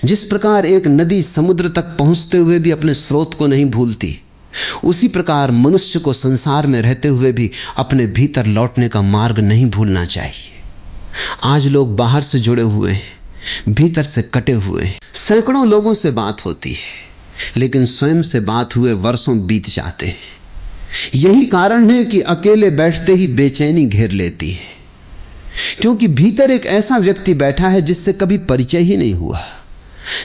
जिस प्रकार एक नदी समुद्र तक पहुंचते हुए भी अपने स्रोत को नहीं भूलती, उसी प्रकार मनुष्य को संसार में रहते हुए भी अपने भीतर लौटने का मार्ग नहीं भूलना चाहिए। आज लोग बाहर से जुड़े हुए हैं, भीतर से कटे हुए हैं। सैकड़ों लोगों से बात होती है, लेकिन स्वयं से बात हुए वर्षों बीत जाते हैं। यही कारण है कि अकेले बैठते ही बेचैनी घेर लेती है, क्योंकि भीतर एक ऐसा व्यक्ति बैठा है जिससे कभी परिचय ही नहीं हुआ।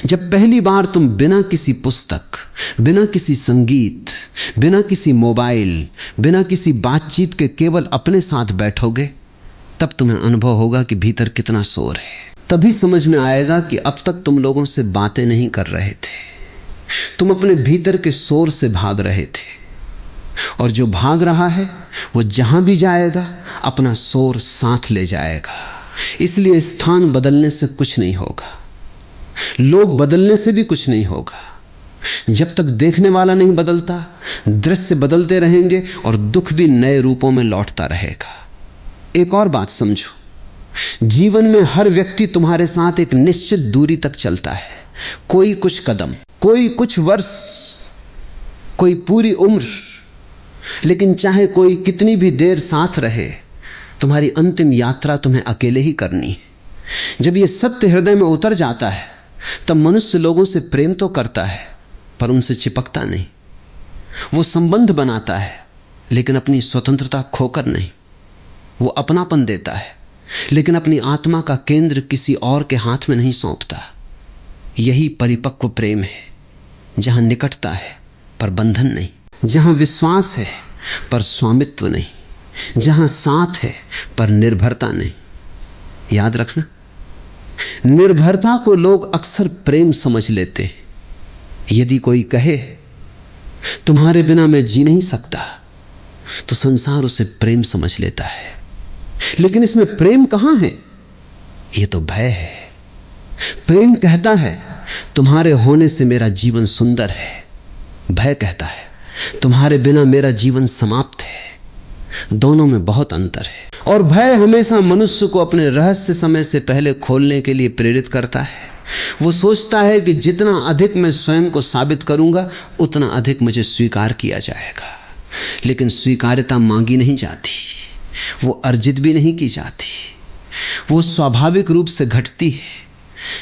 जब पहली बार तुम बिना किसी पुस्तक, बिना किसी संगीत, बिना किसी मोबाइल, बिना किसी बातचीत के केवल अपने साथ बैठोगे, तब तुम्हें अनुभव होगा कि भीतर कितना शोर है। तभी समझ में आएगा कि अब तक तुम लोगों से बातें नहीं कर रहे थे, तुम अपने भीतर के शोर से भाग रहे थे। और जो भाग रहा है वो जहां भी जाएगा अपना शोर साथ ले जाएगा। इसलिए स्थान बदलने से कुछ नहीं होगा, लोग बदलने से भी कुछ नहीं होगा। जब तक देखने वाला नहीं बदलता, दृश्य बदलते रहेंगे और दुख भी नए रूपों में लौटता रहेगा। एक और बात समझो, जीवन में हर व्यक्ति तुम्हारे साथ एक निश्चित दूरी तक चलता है। कोई कुछ कदम, कोई कुछ वर्ष, कोई पूरी उम्र। लेकिन चाहे कोई कितनी भी देर साथ रहे, तुम्हारी अंतिम यात्रा तुम्हें अकेले ही करनी है। जब यह सत्य हृदय में उतर जाता है तब मनुष्य लोगों से प्रेम तो करता है पर उनसे चिपकता नहीं। वो संबंध बनाता है लेकिन अपनी स्वतंत्रता खोकर नहीं। वो अपनापन देता है लेकिन अपनी आत्मा का केंद्र किसी और के हाथ में नहीं सौंपता। यही परिपक्व प्रेम है, जहां निकटता है पर बंधन नहीं, जहां विश्वास है पर स्वामित्व नहीं, जहां साथ है पर निर्भरता नहीं। याद रखना, निर्भरता को लोग अक्सर प्रेम समझ लेते हैं। यदि कोई कहे तुम्हारे बिना मैं जी नहीं सकता, तो संसार उसे प्रेम समझ लेता है। लेकिन इसमें प्रेम कहां है? यह तो भय है। प्रेम कहता है तुम्हारे होने से मेरा जीवन सुंदर है। भय कहता है तुम्हारे बिना मेरा जीवन समाप्त है। दोनों में बहुत अंतर है। और भय हमेशा मनुष्य को अपने रहस्य समय से पहले खोलने के लिए प्रेरित करता है। वो सोचता है कि जितना अधिक मैं स्वयं को साबित करूंगा उतना अधिक मुझे स्वीकार किया जाएगा। लेकिन स्वीकार्यता मांगी नहीं जाती, वो अर्जित भी नहीं की जाती। वो स्वाभाविक रूप से घटती है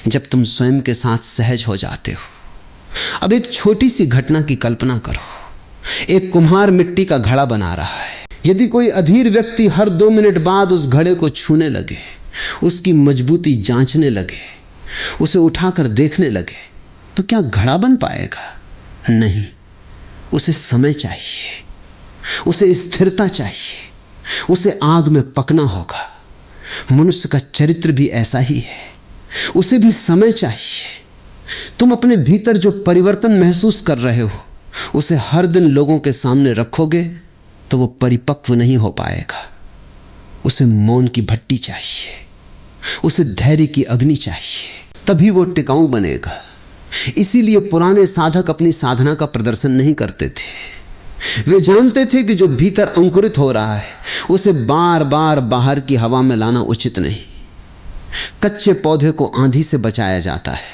जब तुम स्वयं के साथ सहज हो जाते हो। अब एक छोटी सी घटना की कल्पना करो। एक कुम्हार मिट्टी का घड़ा बना रहा है। यदि कोई अधीर व्यक्ति हर 2 मिनट बाद उस घड़े को छूने लगे, उसकी मजबूती जांचने लगे, उसे उठाकर देखने लगे, तो क्या घड़ा बन पाएगा? नहीं। उसे समय चाहिए, उसे स्थिरता चाहिए, उसे आग में पकना होगा। मनुष्य का चरित्र भी ऐसा ही है, उसे भी समय चाहिए। तुम अपने भीतर जो परिवर्तन महसूस कर रहे हो उसे हर दिन लोगों के सामने रखोगे तो वो परिपक्व नहीं हो पाएगा। उसे मौन की भट्टी चाहिए, उसे धैर्य की अग्नि चाहिए, तभी वो टिकाऊ बनेगा। इसीलिए पुराने साधक अपनी साधना का प्रदर्शन नहीं करते थे। वे जानते थे कि जो भीतर अंकुरित हो रहा है उसे बार बार बाहर की हवा में लाना उचित नहीं। कच्चे पौधे को आंधी से बचाया जाता है,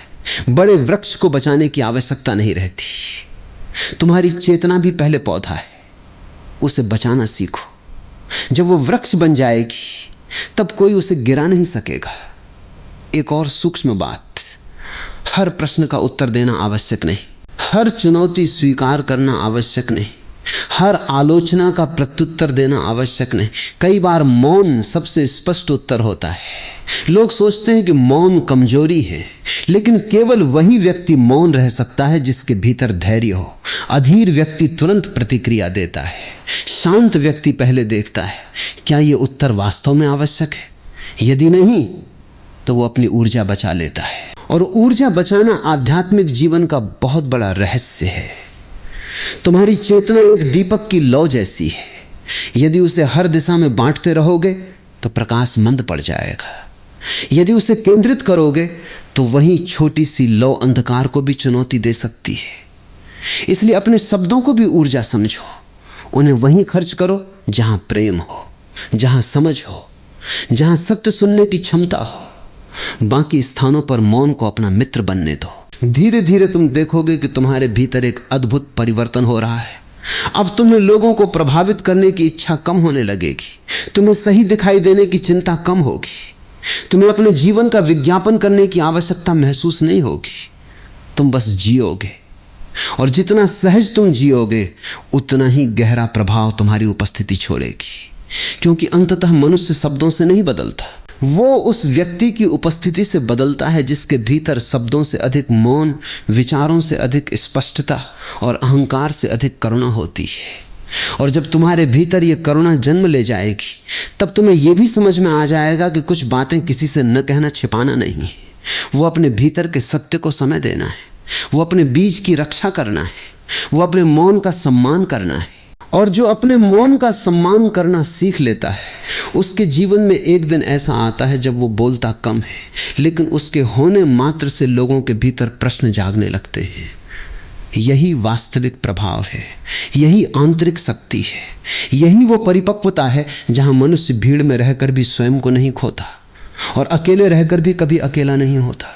बड़े वृक्ष को बचाने की आवश्यकता नहीं रहती। तुम्हारी चेतना भी पहले पौधा है, उसे बचाना सीखो। जब वो वृक्ष बन जाएगी तब कोई उसे गिरा नहीं सकेगा। एक और सूक्ष्म बात, हर प्रश्न का उत्तर देना आवश्यक नहीं, हर चुनौती स्वीकार करना आवश्यक नहीं, हर आलोचना का प्रत्युत्तर देना आवश्यक नहीं। कई बार मौन सबसे स्पष्ट उत्तर होता है। लोग सोचते हैं कि मौन कमजोरी है, लेकिन केवल वही व्यक्ति मौन रह सकता है जिसके भीतर धैर्य हो। अधीर व्यक्ति तुरंत प्रतिक्रिया देता है, शांत व्यक्ति पहले देखता है क्या यह उत्तर वास्तव में आवश्यक है। यदि नहीं तो वो अपनी ऊर्जा बचा लेता है। और ऊर्जा बचाना आध्यात्मिक जीवन का बहुत बड़ा रहस्य है। तुम्हारी चेतना एक दीपक की लौ जैसी है। यदि उसे हर दिशा में बांटते रहोगे तो प्रकाश मंद पड़ जाएगा। यदि उसे केंद्रित करोगे तो वही छोटी सी लौ अंधकार को भी चुनौती दे सकती है। इसलिए अपने शब्दों को भी ऊर्जा समझो, उन्हें वहीं खर्च करो जहां प्रेम हो, जहां समझ हो, जहां सत्य सुनने की क्षमता हो। बाकी स्थानों पर मौन को अपना मित्र बनने दो। धीरे धीरे तुम देखोगे कि तुम्हारे भीतर एक अद्भुत परिवर्तन हो रहा है। अब तुम्हें लोगों को प्रभावित करने की इच्छा कम होने लगेगी, तुम्हें सही दिखाई देने की चिंता कम होगी, तुम्हें अपने जीवन का विज्ञापन करने की आवश्यकता महसूस नहीं होगी। तुम बस जियोगे, और जितना सहज तुम जियोगे उतना ही गहरा प्रभाव तुम्हारी उपस्थिति छोड़ेगी। क्योंकि अंततः मनुष्य शब्दों से नहीं बदलता, वो उस व्यक्ति की उपस्थिति से बदलता है जिसके भीतर शब्दों से अधिक मौन, विचारों से अधिक स्पष्टता और अहंकार से अधिक करुणा होती है। और जब तुम्हारे भीतर ये करुणा जन्म ले जाएगी तब तुम्हें यह भी समझ में आ जाएगा कि कुछ बातें किसी से न कहना छिपाना नहीं है। वो अपने भीतर के सत्य को समय देना है, वो अपने बीज की रक्षा करना है, वो अपने मौन का सम्मान करना है। और जो अपने मौन का सम्मान करना सीख लेता है उसके जीवन में एक दिन ऐसा आता है जब वो बोलता कम है, लेकिन उसके होने मात्र से लोगों के भीतर प्रश्न जागने लगते हैं। यही वास्तविक प्रभाव है, यही आंतरिक शक्ति है, यही वो परिपक्वता है जहां मनुष्य भीड़ में रहकर भी स्वयं को नहीं खोता और अकेले रहकर भी कभी अकेला नहीं होता।